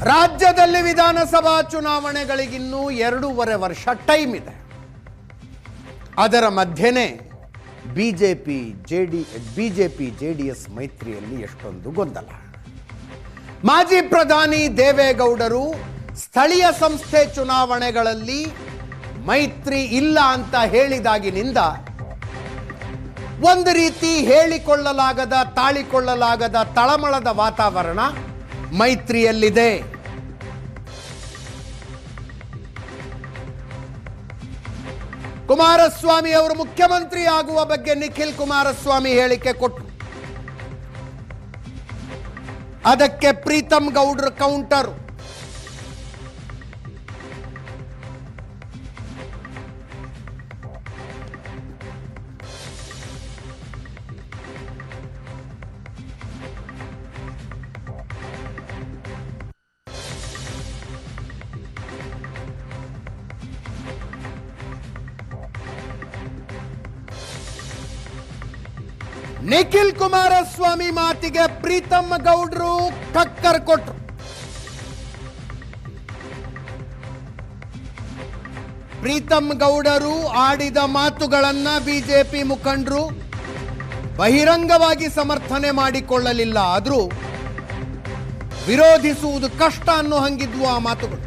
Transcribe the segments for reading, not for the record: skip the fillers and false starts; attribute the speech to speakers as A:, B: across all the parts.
A: ರಾಜ್ಯದಲ್ಲಿ ವಿಧಾನಸಭಾ ಚುನಾವಣೆಗಳಿಗಿನ್ನೂ 2.5 ವರ್ಷ ಟೈಮ್ ಇದೆ. ಅದರ ಮಧ್ಯೆನೇ ಬಿಜೆಪಿ ಜೆಡಿಎಸ್ ಮೈತ್ರಿಯಲ್ಲಿ ಎಷ್ಟೊಂದು ಗೊಂದಲ. ಮಾಜಿ ಪ್ರಧಾನಿ ದೇವೇಗೌಡರು ಸ್ಥಳೀಯ ಸಂಸ್ಥೆ ಚುನಾವಣೆಗಳಲ್ಲಿ ಮೈತ್ರಿ ಇಲ್ಲ ಅಂತ ಹೇಳಿದಾಗಿನಿಂದ ಒಂದು ರೀತಿ ಹೇಳಿಕೊಳ್ಳಲಾಗದ ತಾಳಿಕೊಳ್ಳಲಾಗದ ತಳಮಳದ ವಾತಾವರಣ ಮೈತ್ರಿಯಲ್ಲಿದೆ. ಕುಮಾರಸ್ವಾಮಿ ಅವರು ಮುಖ್ಯಮಂತ್ರಿ ಆಗುವ ಬಗ್ಗೆ ನಿಖಿಲ್ ಕುಮಾರಸ್ವಾಮಿ ಹೇಳಿಕೆ ಕೊಟ್ಟರು. ಅದಕ್ಕೆ ಪ್ರೀತಮ್ ಗೌಡ್ರ ಕೌಂಟರ್. ನಿಖಿಲ್ ಕುಮಾರಸ್ವಾಮಿ ಮಾತಿಗೆ ಪ್ರೀತಮ್ ಗೌಡ್ರು ಟಕ್ಕರ್ ಕೊಟ್ರು. ಪ್ರೀತಮ್ ಗೌಡರು ಆಡಿದ ಮಾತುಗಳನ್ನ ಬಿಜೆಪಿ ಮುಖಂಡರು ಬಹಿರಂಗವಾಗಿ ಸಮರ್ಥನೆ ಮಾಡಿಕೊಳ್ಳಲಿಲ್ಲ. ಆದರೂ ವಿರೋಧಿಸುವುದು ಕಷ್ಟ ಅನ್ನೋ ಹಂಗಿದ್ವು ಆ ಮಾತುಗಳು.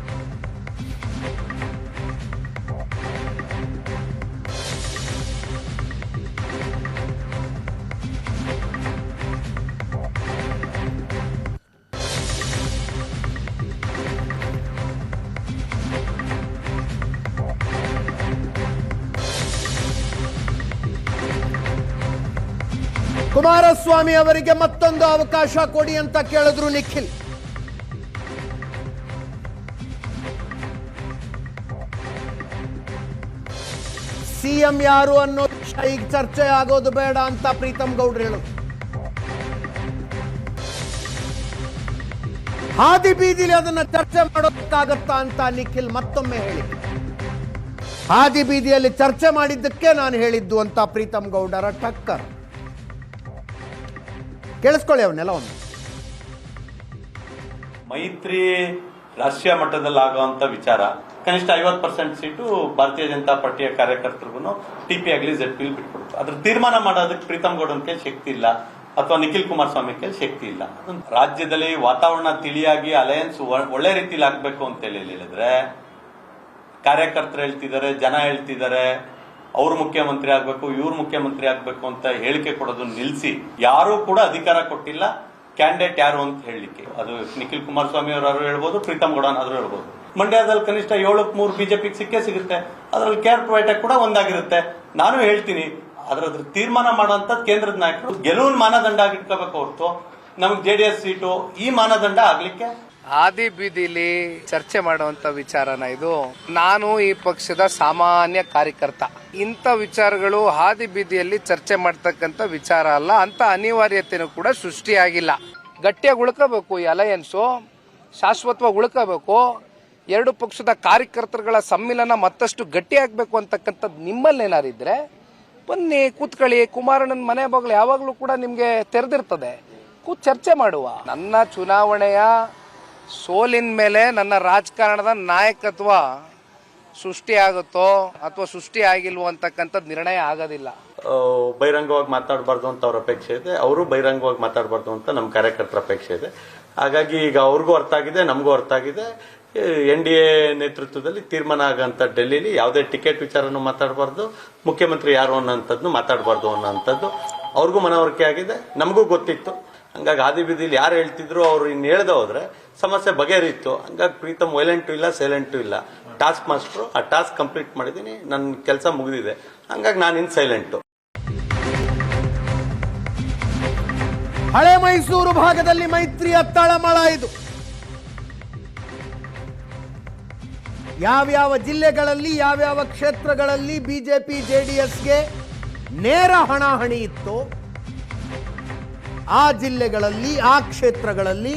A: ಕುಮಾರಸ್ವಾಮಿ ಅವರಿಗೆ ಮತ್ತೊಂದು ಅವಕಾಶ ಕೊಡಿ ಅಂತ ಕೇಳಿದ್ರು ನಿಖಿಲ್. ಸಿಎಂ ಯಾರು ಅನ್ನೋ ಈಗ ಚರ್ಚೆ ಆಗೋದು ಬೇಡ ಅಂತ ಪ್ರೀತಮ್ ಗೌಡ್ರು ಹೇಳೋದು. ಹಾದಿ ಬೀದಿಲಿ ಅದನ್ನ ಚರ್ಚೆ ಮಾಡೋದಕ್ಕಾಗತ್ತಾ ಅಂತ ನಿಖಿಲ್ ಮತ್ತೊಮ್ಮೆ ಹೇಳಿ. ಹಾದಿ ಬೀದಿಯಲ್ಲಿ ಚರ್ಚೆ ಮಾಡಿದ್ದಕ್ಕೆ ನಾನು ಹೇಳಿದ್ದು ಅಂತ ಪ್ರೀತಮ್ ಗೌಡರ ಟಕ್ಕರ್. ಕೇಳಿಸ್ಕೊಳ್ಳಿ ಅವನ್ನೆಲ್ಲ. ಒಂದು
B: ಮೈತ್ರಿ ರಾಷ್ಟ್ರೀಯ ಮಟ್ಟದಲ್ಲಿ ಆಗುವಂತ ವಿಚಾರ, ಕನಿಷ್ಠ 50% ಸೀಟು ಭಾರತೀಯ ಜನತಾ ಪಾರ್ಟಿಯ ಕಾರ್ಯಕರ್ತರಿಗೂ ಟಿಪಿ ಆಗಲಿ ZP ಬಿಟ್ಕೊಡ್ತು. ಅದ್ರ ತೀರ್ಮಾನ ಮಾಡೋದಕ್ಕೆ ಪ್ರೀತಮ್ ಗೌಡನ್ ಕೈ ಶಕ್ತಿ ಇಲ್ಲ, ಅಥವಾ ನಿಖಿಲ್ ಕುಮಾರಸ್ವಾಮಿ ಕೈ ಶಕ್ತಿ ಇಲ್ಲ. ರಾಜ್ಯದಲ್ಲಿ ವಾತಾವರಣ ತಿಳಿಯಾಗಿ ಅಲಯನ್ಸ್ ಒಳ್ಳೆ ರೀತಿಯಲ್ಲಿ ಆಗ್ಬೇಕು ಅಂತ ಹೇಳಿದ್ರೆ ಕಾರ್ಯಕರ್ತರು ಹೇಳ್ತಿದ್ದಾರೆ, ಜನ ಹೇಳ್ತಿದ್ದಾರೆ ಅವ್ರು ಮುಖ್ಯಮಂತ್ರಿ ಆಗ್ಬೇಕು, ಇವ್ರು ಮುಖ್ಯಮಂತ್ರಿ ಆಗ್ಬೇಕು ಅಂತ ಹೇಳಿಕೆ ಕೊಡೋದು ನಿಲ್ಸಿ. ಯಾರು ಕೂಡ ಅಧಿಕಾರ ಕೊಟ್ಟಿಲ್ಲ ಕ್ಯಾಂಡಿಡೇಟ್ ಯಾರು ಅಂತ ಹೇಳಲಿಕ್ಕೆ. ಅದು ನಿಖಿಲ್ ಕುಮಾರಸ್ವಾಮಿ ಅವರು ಹೇಳ್ಬೋದು, ಪ್ರೀತಮ್ ಗೌಡನಾದ್ರೂ ಹೇಳ್ಬೋದು. ಮಂಡ್ಯದಲ್ಲಿ ಕನಿಷ್ಠ 7ಕ್ಕೆ 3 ಬಿಜೆಪಿಗೆ ಸಿಗುತ್ತೆ. ಅದರಲ್ಲಿ KR ಕೂಡ ಒಂದಾಗಿರುತ್ತೆ. ನಾನು ಹೇಳ್ತೀನಿ, ಅದ್ರ ತೀರ್ಮಾನ ಮಾಡುವಂತ ಕೇಂದ್ರದ ನಾಯಕರು ಗೆಲುವಿನ ಮಾನದಂಡ ಆಗಿಟ್ಕೋಬೇಕು ಹೊರತು ನಮ್ಗೆ JDS ಸೀಟು ಈ ಮಾನದಂಡ ಆಗ್ಲಿಕ್ಕೆ
C: ಹಾದಿ ಬೀದಿಲಿ ಚರ್ಚೆ ಮಾಡುವಂತ ವಿಚಾರನ ಇದು. ನಾನು ಈ ಪಕ್ಷದ ಸಾಮಾನ್ಯ ಕಾರ್ಯಕರ್ತ. ಇಂಥ ವಿಚಾರಗಳು ಹಾದಿ ಬೀದಿಯಲ್ಲಿ ಚರ್ಚೆ ಮಾಡ್ತಕ್ಕಂಥ ವಿಚಾರ ಅಲ್ಲ. ಅಂತ ಅನಿವಾರ್ಯತೆನೂ ಕೂಡ ಸೃಷ್ಟಿಯಾಗಿಲ್ಲ. ಗಟ್ಟಿಯಾಗಿ ಉಳ್ಕೋಬೇಕು ಈ ಅಲಯನ್ಸು, ಶಾಶ್ವತವಾಗಿ ಉಳ್ಕೋಬೇಕು. ಎರಡು ಪಕ್ಷದ ಕಾರ್ಯಕರ್ತರುಗಳ ಸಮ್ಮಿಲನ ಮತ್ತಷ್ಟು ಗಟ್ಟಿಯಾಗಬೇಕು ಅಂತಕ್ಕಂಥದ್ದು ನಿಮ್ಮಲ್ಲಿ ಏನಾರಿದ್ರೆ ಬನ್ನಿ, ಕೂತ್ಕೊಳ್ಳಿ. ಕುಮಾರಣ್ಣನ ಮನೆ ಬಾಗಿಲು ಯಾವಾಗಲೂ ಕೂಡ ನಿಮಗೆ ತೆರೆದಿರ್ತದೆ. ಕೂತ್ ಚರ್ಚೆ ಮಾಡುವ. ನನ್ನ ಚುನಾವಣೆಯ ಸೋಲಿನ ಮೇಲೆ ನನ್ನ ರಾಜಕಾರಣದ ನಾಯಕತ್ವ ಸೃಷ್ಟಿಯಾಗುತ್ತೋ ಅಥವಾ ಸೃಷ್ಟಿ ಆಗಿಲ್ವೋ ಅಂತಕ್ಕಂಥದ್ದು ನಿರ್ಣಯ ಆಗೋದಿಲ್ಲ.
B: ಬಹಿರಂಗವಾಗಿ ಮಾತಾಡಬಾರ್ದು ಅಂತ ಅವ್ರ ಅಪೇಕ್ಷೆ ಇದೆ, ಅವರು ಬಹಿರಂಗವಾಗಿ ಮಾತಾಡಬಾರ್ದು ಅಂತ ನಮ್ಮ ಕಾರ್ಯಕರ್ತರ ಅಪೇಕ್ಷೆ ಇದೆ. ಹಾಗಾಗಿ ಈಗ ಅವ್ರಿಗೂ ಅರ್ಥ ಆಗಿದೆ, ನಮಗೂ ಅರ್ಥ ಆಗಿದೆ. NDA ನೇತೃತ್ವದಲ್ಲಿ ತೀರ್ಮಾನ ಆಗಂತ ಡೆಲ್ಲಿಲಿ ಯಾವುದೇ ಟಿಕೆಟ್ ವಿಚಾರನೂ ಮಾತಾಡಬಾರ್ದು, ಮುಖ್ಯಮಂತ್ರಿ ಯಾರು ಅನ್ನೋಂಥದ್ದು ಮಾತಾಡಬಾರ್ದು ಅನ್ನೋಂಥದ್ದು ಅವ್ರಿಗೂ ಮನವರಿಕೆ ಆಗಿದೆ, ನಮಗೂ ಗೊತ್ತಿತ್ತು. ಹಂಗಾಗಿ ಹಾದಿ ಬೀದಿಲಿ ಯಾರು ಹೇಳ್ತಿದ್ರು ಅವ್ರು ಇನ್ನು ಹೇಳ್ದೆ ಹೋದ್ರೆ ಸಮಸ್ಯೆ ಬಗೆಹರಿತ್ತು. ಹಂಗಾಗಿ ಪ್ರೀತಮ್ ವೈಲೆಂಟು ಇಲ್ಲ, ಸೈಲೆಂಟು ಇಲ್ಲ. ಟಾಸ್ಕ್ ಮಾಸ್ಟರ್, ಆ ಟಾಸ್ಕ್ ಕಂಪ್ಲೀಟ್ ಮಾಡಿದ್ದೀನಿ, ನನ್ನ ಕೆಲಸ ಮುಗಿದಿದೆ. ಹಂಗಾಗಿ ನಾನು ಇನ್ ಸೈಲೆಂಟು.
A: ಹಳೆ ಮೈಸೂರು ಭಾಗದಲ್ಲಿ ಮೈತ್ರಿಯ ತಳಮಳ ಇದು. ಯಾವ್ಯಾವ ಜಿಲ್ಲೆಗಳಲ್ಲಿ ಯಾವ್ಯಾವ ಕ್ಷೇತ್ರಗಳಲ್ಲಿ ಬಿಜೆಪಿ JDSಗೆ ನೇರ ಹಣಾಹಣಿ ಇತ್ತು, ಆ ಜಿಲ್ಲೆಗಳಲ್ಲಿ ಆ ಕ್ಷೇತ್ರಗಳಲ್ಲಿ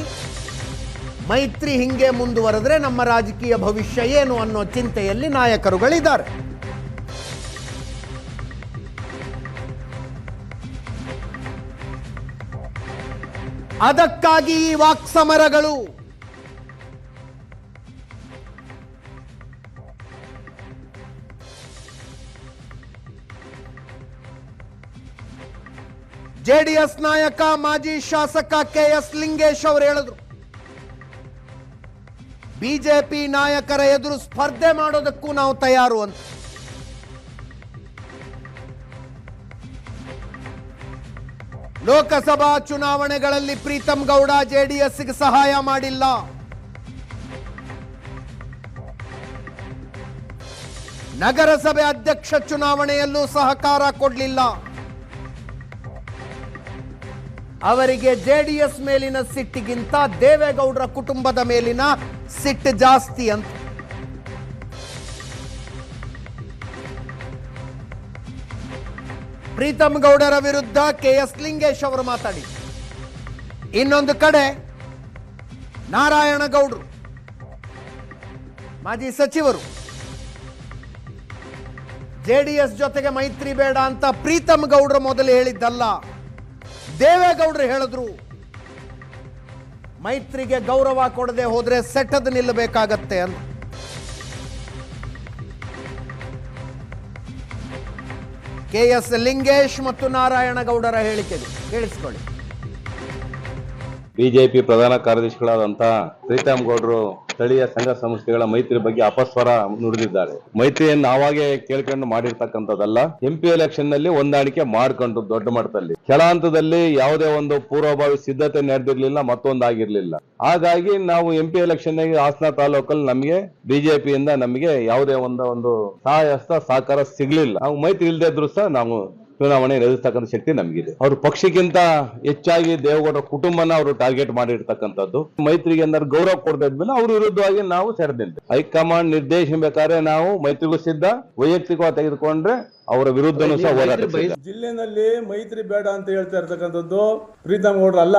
A: ಮೈತ್ರಿ ಹಿಂಗೆ ಮುಂದುವರೆದ್ರೆ ನಮ್ಮ ರಾಜಕೀಯ ಭವಿಷ್ಯ ಏನು ಅನ್ನೋ ಚಿಂತೆಯಲ್ಲಿ ನಾಯಕರುಗಳಿದ್ದಾರೆ. ಅದಕ್ಕಾಗಿ ಈ ವಾಕ್ಸಮರಗಳು. ಜೆಡಿಎಸ್ ನಾಯಕ ಮಾಜಿ ಶಾಸಕ ಕೆಎಸ್ ಲಿಂಗೇಶ್ ಅವರು ಹೇಳಿದ್ರು, ಬಿಜೆಪಿ ನಾಯಕರ ಎದುರು ಸ್ಪರ್ಧೆ ಮಾಡೋದಕ್ಕೂ ನಾವು ತಯಾರು ಅಂತ. ಲೋಕಸಭಾ ಚುನಾವಣೆಗಳಲ್ಲಿ ಪ್ರೀತಂ ಗೌಡ ಜೆಡಿಎಸ್ಗೆ ಸಹಾಯ ಮಾಡಿಲ್ಲ. ನಗರಸಭೆ ಅಧ್ಯಕ್ಷ ಚುನಾವಣೆಯಲ್ಲೂ ಸಹಕಾರ ಕೊಡಲಿಲ್ಲ. ಅವರಿಗೆ ಜೆಡಿಎಸ್ ಮೇಲಿನ ಸಿಟ್ಟಿಗಿಂತ ದೇವೇಗೌಡರ ಕುಟುಂಬದ ಮೇಲಿನ ಸಿಟ್ಟು ಜಾಸ್ತಿ ಅಂತ. ಪ್ರೀತಂ ಗೌಡರ ವಿರುದ್ಧ ಕೆಎಸ್ ಲಿಂಗೇಶ್ ಅವರು ಮಾತಾಡಿ, ಇನ್ನೊಂದು ಕಡೆ ನಾರಾಯಣಗೌಡರು ಮಾಜಿ ಸಚಿವರು ಜೆಡಿಎಸ್ ಜೊತೆಗೆ ಮೈತ್ರಿ ಬೇಡ ಅಂತ ಪ್ರೀತಂ ಗೌಡರು ಮೊದಲು ಹೇಳಿದ್ದಲ್ಲ, ದೇವೇಗೌಡರು ಹೇಳಿದ್ರು. ಮೈತ್ರಿಗೆ ಗೌರವ ಕೊಡದೆ ಹೋದ್ರೆ ಸೆಟದ್ ನಿಲ್ಲಬೇಕಾಗತ್ತೆ ಅಂತ. ಕೆಎಸ್ ಲಿಂಗೇಶ್ ಮತ್ತು ನಾರಾಯಣಗೌಡರ ಹೇಳಿಕೆಗಳು ಕೇಳಿಸ್ಕೊಳ್ಳಿ.
D: ಬಿಜೆಪಿ ಪ್ರಧಾನ ಕಾರ್ಯದರ್ಶಿಗಳಾದಂತಹ ಪ್ರೀತಂ ಗೌಡರು ಸ್ಥಳೀಯ ಸಂಘ ಸಂಸ್ಥೆಗಳ ಮೈತ್ರಿ ಬಗ್ಗೆ ಅಪಸ್ವರ ನುಡಿದಿದ್ದಾರೆ. ಮೈತ್ರಿಯನ್ನು ನಾವಾಗೆ ಕೇಳ್ಕೊಂಡು ಮಾಡಿರ್ತಕ್ಕಂಥದ್ದಲ್ಲ. ಎಂಪಿ ಎಲೆಕ್ಷನ್ ನಲ್ಲಿ ಹೊಂದಾಣಿಕೆ ಮಾಡ್ಕೊಂಡು ದೊಡ್ಡ ಮಟ್ಟದಲ್ಲಿ ಕೆಳ ಹಂತದಲ್ಲಿ ಯಾವುದೇ ಒಂದು ಪೂರ್ವಭಾವಿ ಸಿದ್ಧತೆ ನಡೆದಿರ್ಲಿಲ್ಲ, ಮತ್ತೊಂದಾಗಿರ್ಲಿಲ್ಲ. ಹಾಗಾಗಿ ನಾವು ಎಂಪಿ ಎಲೆಕ್ಷನ್ ಹಾಸನ ತಾಲೂಕಲ್ಲಿ ನಮಗೆ ಬಿಜೆಪಿಯಿಂದ ನಮಗೆ ಯಾವುದೇ ಒಂದು ಸಹಾಯಸ್ತ ಸಹಕಾರ ಸಿಗ್ಲಿಲ್ಲ. ನಾವು ಮೈತ್ರಿ ಇಲ್ಲದೆ ಇದ್ರು ಸಹ ನಾವು ಚುನಾವಣೆ ಎದುರಿಸ್ತಕ್ಕಂಥ ಶಕ್ತಿ ನಮಗಿದೆ. ಅವರು ಪಕ್ಷಕ್ಕಿಂತ ಹೆಚ್ಚಾಗಿ ದೇವೇಗೌಡರ ಕುಟುಂಬನ ಅವರು ಟಾರ್ಗೆಟ್ ಮಾಡಿರ್ತಕ್ಕಂಥದ್ದು. ಮೈತ್ರಿಗೆ ಏನಾದ್ರು ಗೌರವ ಕೊಡದೇ ಇದ್ಮೇಲೆ ಅವ್ರ ವಿರುದ್ಧವಾಗಿ ನಾವು ಸೆರೆದಿದ್ದೇವೆ. ಹೈಕಮಾಂಡ್ ನಿರ್ದೇಶಿಸಬೇಕಾದ್ರೆ ನಾವು ಮೈತ್ರಿಗೂ ಸಿದ್ಧ, ವೈಯಕ್ತಿಕವಾಗಿ ತೆಗೆದುಕೊಂಡ್ರೆ ಅವರ ವಿರುದ್ಧನೂ ಸಹ ಹೋರಾಟ.
E: ಜಿಲ್ಲೆನಲ್ಲಿ ಮೈತ್ರಿ ಬೇಡ ಅಂತ ಹೇಳ್ತಾ ಇರ್ತಕ್ಕಂಥದ್ದು ಪ್ರೀತಂ ಗೌಡ್ರು ಅಲ್ಲ,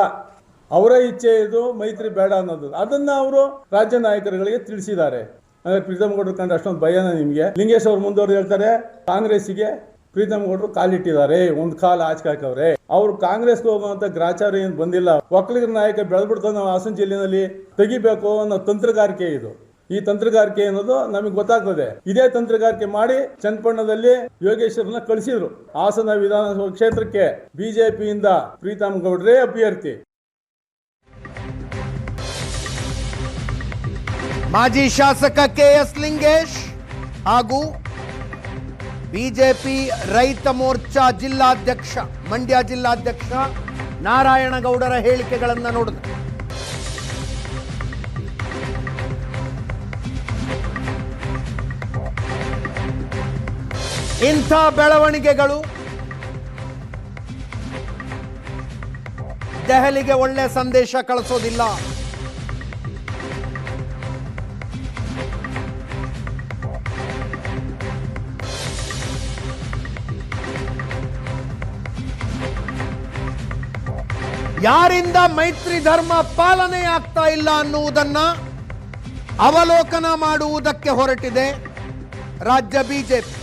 E: ಅವರ ಇಚ್ಛೆ ಇದು ಮೈತ್ರಿ ಬೇಡ ಅನ್ನೋದು. ಅದನ್ನ ಅವರು ರಾಜ್ಯ ನಾಯಕರುಗಳಿಗೆ ತಿಳಿಸಿದ್ದಾರೆ. ಅಂದ್ರೆ ಪ್ರೀತಂ ಗೌಡ್ರು ಕಂಡ್ರೆ ಅಷ್ಟೊಂದು ಭಯನ ನಿಮ್ಗೆ? ಲಿಂಗೇಶ್ ಅವರು ಮುಂದವರು ಹೇಳ್ತಾರೆ, ಕಾಂಗ್ರೆಸ್ಸಿಗೆ ಪ್ರೀತಂ ಗೌಡ್ರು ಕಾಲಿಟ್ಟಿದ್ದಾರೆ, ಒಂದು ಕಾಲ ಆಚೆ ಹಾಕವ್ರೆ. ಅವ್ರು ಕಾಂಗ್ರೆಸ್ಗೆ ಹೋಗುವಂತ ಗ್ರಾಚಾರ ಏನು ಬಂದಿಲ್ಲ. ಒಕ್ಕಲಿಗರ ನಾಯಕ ಬೆಳೆದ್ಬಿಡ್ತಾನೆ ನಾವು ಹಾಸನ ಜಿಲ್ಲೆನಲ್ಲಿ ತೆಗಿಬೇಕು ಅನ್ನೋ ತಂತ್ರಗಾರಿಕೆ ಇದು. ಈ ತಂತ್ರಗಾರಿಕೆ ಅನ್ನೋದು ನಮಗೆ ಗೊತ್ತಾಗ್ತದೆ. ಇದೇ ತಂತ್ರಗಾರಿಕೆ ಮಾಡಿ ಚನ್ನಪಟ್ಟಣದಲ್ಲಿ ಯೋಗೇಶ್ವರನ ಕಳಿಸಿದ್ರು. ಹಾಸನ ವಿಧಾನಸಭಾ ಕ್ಷೇತ್ರಕ್ಕೆ ಬಿಜೆಪಿಯಿಂದ ಪ್ರೀತಂ ಗೌಡ್ರೇ ಅಭ್ಯರ್ಥಿ.
A: ಮಾಜಿ ಶಾಸಕ ಕೆಎಸ್ ಲಿಂಗೇಶ್ ಹಾಗೂ ಬಿಜೆಪಿ ರೈತ ಮೋರ್ಚಾ ಜಿಲ್ಲಾಧ್ಯಕ್ಷ, ಮಂಡ್ಯ ಜಿಲ್ಲಾಧ್ಯಕ್ಷ ನಾರಾಯಣಗೌಡರ ಹೇಳಿಕೆಗಳನ್ನು ನೋಡಿದ್ರು. ಇಂಥ ಬೆಳವಣಿಗೆಗಳು ದೆಹಲಿಗೆ ಒಳ್ಳೆ ಸಂದೇಶ ಕಳಿಸೋದಿಲ್ಲ. ಯಾರಿಂದ ಮೈತ್ರಿ ಧರ್ಮ ಪಾಲನೆ ಆಗ್ತಾ ಇಲ್ಲ ಅನ್ನುವುದನ್ನ ಅವಲೋಕನ ಮಾಡುವುದಕ್ಕೆ ಹೊರಟಿದೆ ರಾಜ್ಯ ಬಿಜೆಪಿ.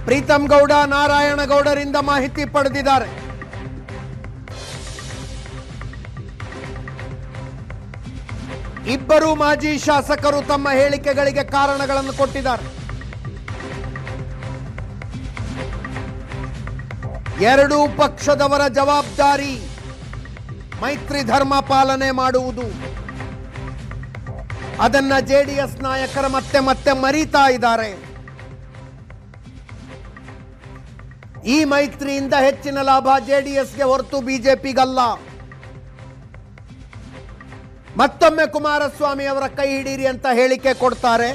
A: ಪ್ರೀತಂ ಗೌಡ ನಾರಾಯಣಗೌಡರಿಂದ ಮಾಹಿತಿ ಪಡೆದಿದ್ದಾರೆ. ಇಬ್ಬರು ಮಾಜಿ ಶಾಸಕರು ತಮ್ಮ ಹೇಳಿಕೆಗಳಿಗೆ ಕಾರಣಗಳನ್ನು ಕೊಟ್ಟಿದ್ದಾರೆ. ಎರಡೂ ಪಕ್ಷದವರ ಜವಾಬ್ದಾರಿ ಮೈತ್ರಿ ಧರ್ಮ ಪಾಲನೆ ಮಾಡುವುದು. ಅದನ್ನ ಜೆಡಿಎಸ್ ನಾಯಕರು ಮತ್ತೆ ಮತ್ತೆ ಮರೀತಾ ಇದ್ದಾರೆ. ಈ ಮೈತ್ರಿಯಿಂದ ಹೆಚ್ಚಿನ ಲಾಭ ಜೆಡಿಎಸ್ಗೆ ಹೊರತು ಬಿಜೆಪಿಗಲ್ಲ. ಮತ್ತೊಮ್ಮೆ ಕುಮಾರಸ್ವಾಮಿ ಅವರ ಕೈ ಹಿಡೀರಿ ಅಂತ ಹೇಳಿಕೆ ಕೊಡ್ತಾರೆ.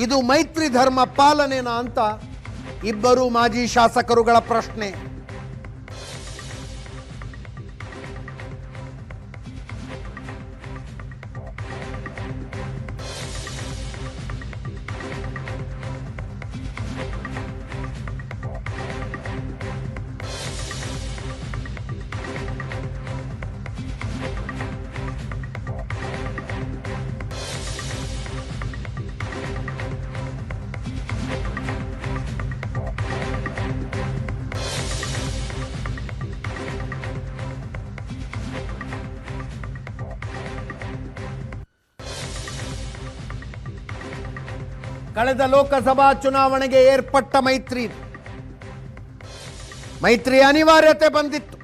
A: ಇದು ಮೈತ್ರಿ ಧರ್ಮ ಪಾಲನೆನಾ ಅಂತ ಇಬ್ಬರು ಮಾಜಿ ಶಾಸಕರುಗಳ ಪ್ರಶ್ನೆ. ಕಳೆದ ಲೋಕಸಭಾ ಚುನಾವಣೆಗೆ ಏರ್ಪಟ್ಟ ಮೈತ್ರಿ ಅನಿವಾರ್ಯತೆ ಬಂದಿತ್ತು.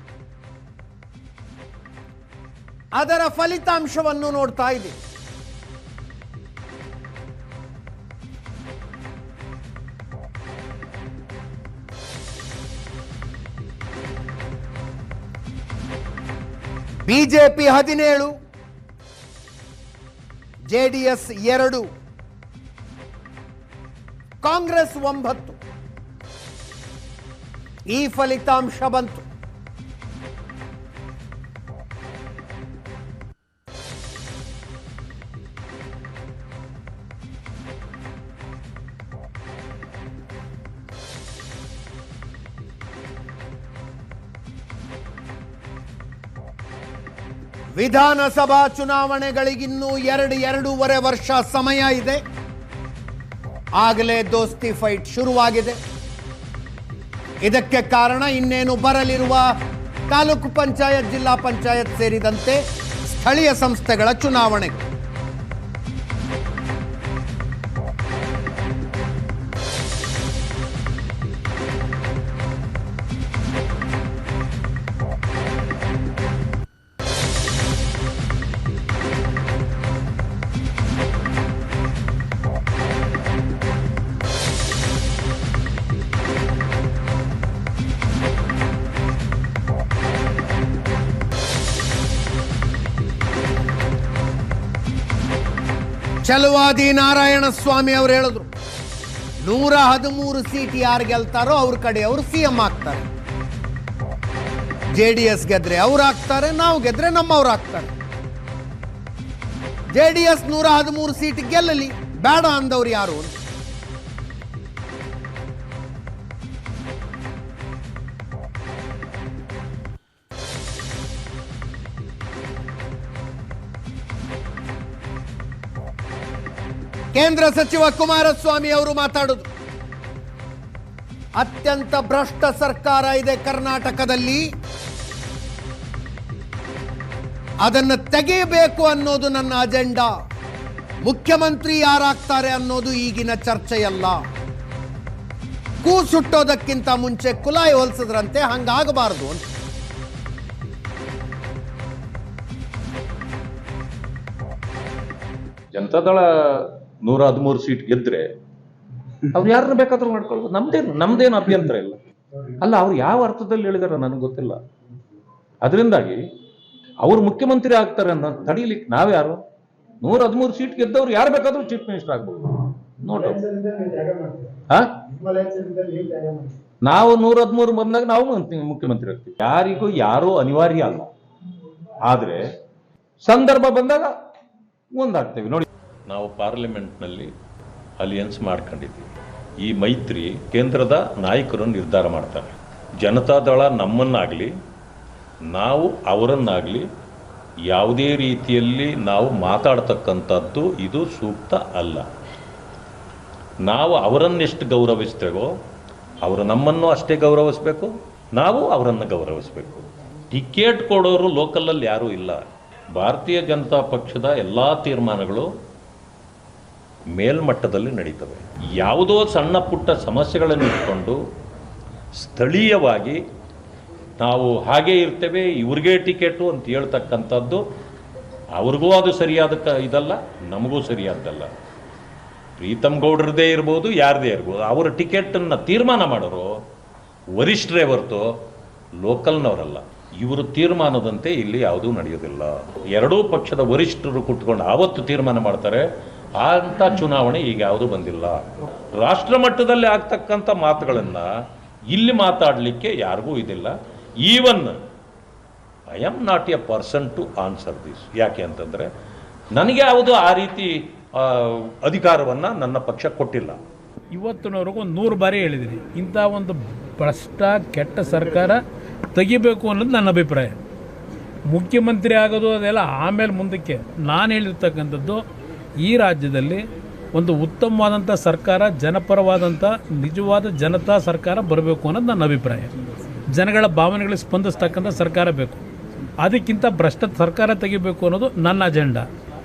A: ಅದರ ಫಲಿತಾಂಶವನ್ನು ನೋಡ್ತಾ ಇದ್ದೀವಿ. BJP 17, JDS 2, Congress 9. ಈ ಫಲಿತಾಂಶ ಬಂತು. ವಿಧಾನಸಭಾ ಚುನಾವಣೆಗಳಿಗಿನ್ನೂ 2.5 ವರ್ಷ ಸಮಯ ಇದೆ. ಆಗಲೇ ದೋಸ್ತಿ ಫೈಟ್ ಶುರುವಾಗಿದೆ. ಇದಕ್ಕೆ ಕಾರಣ ಇನ್ನೇನು ಬರಲಿರುವ ತಾಲೂಕು ಪಂಚಾಯತ್, ಜಿಲ್ಲಾ ಪಂಚಾಯತ್ ಸೇರಿದಂತೆ ಸ್ಥಳೀಯ ಸಂಸ್ಥೆಗಳ ಚುನಾವಣೆ. ಚಲುವಾದಿ ನಾರಾಯಣಸ್ವಾಮಿ ಅವರು ಹೇಳಿದ್ರು, 113 ಸೀಟ್ ಯಾರು ಗೆಲ್ತಾರೋ ಅವ್ರ ಕಡೆಯವರು ಸಿಎಂ ಆಗ್ತಾರೆ. ಜೆಡಿಎಸ್ ಗೆದ್ರೆ ಅವ್ರು ಆಗ್ತಾರೆ, ನಾವು ಗೆದ್ರೆ ನಮ್ಮವ್ರು ಆಗ್ತಾರೆ. ಜೆಡಿಎಸ್ 113 ಸೀಟ್ ಗೆಲ್ಲಲಿ, ಬೇಡ ಅಂದವ್ರು ಯಾರು? ಕೇಂದ್ರ ಸಚಿವ ಕುಮಾರಸ್ವಾಮಿ ಅವರು ಮಾತಾಡಿದ್ರು, ಅತ್ಯಂತ ಭ್ರಷ್ಟ ಸರ್ಕಾರ ಇದೆ ಕರ್ನಾಟಕದಲ್ಲಿ, ಅದನ್ನು ತೆಗೆಯಬೇಕು ಅನ್ನೋದು ನನ್ನ ಅಜೆಂಡಾ. ಮುಖ್ಯಮಂತ್ರಿ ಯಾರಾಗ್ತಾರೆ ಅನ್ನೋದು ಈಗಿನ ಚರ್ಚೆಯಲ್ಲ. ಕೂಸುಟ್ಟೋದಕ್ಕಿಂತ ಮುಂಚೆ ಕುಲಾಯಿ ಹೊಲಿಸಿದ್ರಂತೆ, ಹಂಗಾಗಬಾರದು ಅಂತ.
F: ಜನತಾದಳ 113 ಸೀಟ್ ಗೆದ್ರೆ ಅವ್ರು ಯಾರನ್ನ ಬೇಕಾದ್ರೂ ಮಾಡ್ಕೊಳ್ಬೋದು. ನಮ್ದೇನು ಅಭ್ಯಂತರ ಇಲ್ಲ. ಅಲ್ಲ, ಅವ್ರು ಯಾವ ಅರ್ಥದಲ್ಲಿ ಹೇಳಿದಾರೆ ನನಗೆ ಗೊತ್ತಿಲ್ಲ. ಅದರಿಂದಾಗಿ ಅವ್ರು ಮುಖ್ಯಮಂತ್ರಿ ಆಗ್ತಾರೆ ಅಂತ ತಡೀಲಿಕ್ಕೆ ನಾವ್ಯಾರು? 113 ಸೀಟ್ ಗೆದ್ದವ್ರು ಯಾರು ಬೇಕಾದ್ರೂ ಚೀಫ್ ಮಿನಿಸ್ಟರ್ ಆಗ್ಬೋದು. ನೋಡ್ರಿ, ನಾವು 113 ಬಂದಾಗ ನಾವು ಮುಖ್ಯಮಂತ್ರಿ ಆಗ್ತೀವಿ. ಯಾರಿಗೂ ಯಾರೂ ಅನಿವಾರ್ಯ ಅಲ್ಲ. ಆದ್ರೆ ಸಂದರ್ಭ ಬಂದಾಗ ಮುಂದಾಗ್ತೇವೆ. ನೋಡಿ,
G: ನಾವು ಪಾರ್ಲಿಮೆಂಟ್ನಲ್ಲಿ ಅಲಿಯನ್ಸ್ ಮಾಡ್ಕೊಂಡಿದ್ದೀವಿ. ಈ ಮೈತ್ರಿ ಕೇಂದ್ರದ ನಾಯಕರು ನಿರ್ಧಾರ ಮಾಡ್ತಾರೆ. ಜನತಾದಳ ನಮ್ಮನ್ನಾಗಲಿ ನಾವು ಅವರನ್ನಾಗಲಿ ಯಾವುದೇ ರೀತಿಯಲ್ಲಿ ನಾವು ಮಾತಾಡ್ತಕ್ಕಂಥದ್ದು ಇದು ಸೂಕ್ತ ಅಲ್ಲ. ನಾವು ಅವರನ್ನೆಷ್ಟು ಗೌರವಿಸ್ತೇವೋ ಅವರು ನಮ್ಮನ್ನು ಅಷ್ಟೇ ಗೌರವಿಸಬೇಕು, ನಾವು ಅವರನ್ನು ಗೌರವಿಸಬೇಕು. ಟಿಕೆಟ್ ಕೊಡೋರು ಲೋಕಲಲ್ಲಿ ಯಾರೂ ಇಲ್ಲ. ಭಾರತೀಯ ಜನತಾ ಪಕ್ಷದ ಎಲ್ಲ ತೀರ್ಮಾನಗಳು ಮೇಲ್ಮಟ್ಟದಲ್ಲಿ ನಡೀತವೆ. ಯಾವುದೋ ಸಣ್ಣ ಪುಟ್ಟ ಸಮಸ್ಯೆಗಳನ್ನು ಇಟ್ಕೊಂಡು ಸ್ಥಳೀಯವಾಗಿ ನಾವು ಹಾಗೇ ಇರ್ತೇವೆ, ಇವ್ರಿಗೆ ಟಿಕೆಟು ಅಂತ ಹೇಳ್ತಕ್ಕಂಥದ್ದು ಅವ್ರಿಗೂ ಅದು ಸರಿಯಾದ ಇದಲ್ಲ, ನಮಗೂ ಸರಿಯಾದ್ದಲ್ಲ. ಪ್ರೀತಮ್ ಗೌಡ್ರದ್ದೇ ಇರ್ಬೋದು, ಯಾರದೇ ಇರ್ಬೋದು, ಅವರ ಟಿಕೆಟನ್ನು ತೀರ್ಮಾನ ಮಾಡೋರು ವರಿಷ್ಠರೇ ಹೊರತು ಲೋಕಲ್ನವರಲ್ಲ. ಇವರು ತೀರ್ಮಾನದಂತೆ ಇಲ್ಲಿ ಯಾವುದೂ ನಡೆಯೋದಿಲ್ಲ. ಎರಡೂ ಪಕ್ಷದ ವರಿಷ್ಠರು ಕೂತ್ಕೊಂಡು ಆವತ್ತು ತೀರ್ಮಾನ ಮಾಡ್ತಾರೆ. ಅಂತ ಚುನಾವಣೆ ಈಗ ಯಾವುದೂ ಬಂದಿಲ್ಲ. ರಾಷ್ಟ್ರ ಮಟ್ಟದಲ್ಲಿ ಆಗ್ತಕ್ಕಂಥ ಮಾತುಗಳನ್ನು ಇಲ್ಲಿ ಮಾತಾಡಲಿಕ್ಕೆ ಯಾರಿಗೂ ಇದಿಲ್ಲ. Even I am not a person to answer this. ಯಾಕೆ ಅಂತಂದರೆ ನನಗೆ ಯಾವುದು ಆ ರೀತಿ ಅಧಿಕಾರವನ್ನು ನನ್ನ ಪಕ್ಷ ಕೊಟ್ಟಿಲ್ಲ.
H: ಇವತ್ತಿನವರೆಗೂ 100 ಬಾರಿ ಹೇಳಿದ್ದೀನಿ, ಇಂಥ ಒಂದು ಭ್ರಷ್ಟ ಕೆಟ್ಟ ಸರ್ಕಾರ ತೆಗಿಬೇಕು ಅನ್ನೋದು ನನ್ನ ಅಭಿಪ್ರಾಯ. ಮುಖ್ಯಮಂತ್ರಿ ಆಗೋದು ಅದೆಲ್ಲ ಆಮೇಲೆ ಮುಂದಕ್ಕೆ. ನಾನು ಹೇಳಿರ್ತಕ್ಕಂಥದ್ದು, ಈ ರಾಜ್ಯದಲ್ಲಿ ಒಂದು ಉತ್ತಮವಾದಂಥ ಸರ್ಕಾರ, ಜನಪರವಾದಂಥ ನಿಜವಾದ ಜನತಾ ಸರ್ಕಾರ ಬರಬೇಕು ಅನ್ನೋದು ನನ್ನ ಅಭಿಪ್ರಾಯ. ಜನಗಳ ಭಾವನೆಗಳಿಗೆ ಸ್ಪಂದಿಸ್ತಕ್ಕಂಥ ಸರ್ಕಾರ ಬೇಕು. ಅದಕ್ಕಿಂತ ಭ್ರಷ್ಟ ಸರ್ಕಾರ ತೆಗಿಬೇಕು ಅನ್ನೋದು ನನ್ನ ಅಜೆಂಡಾ.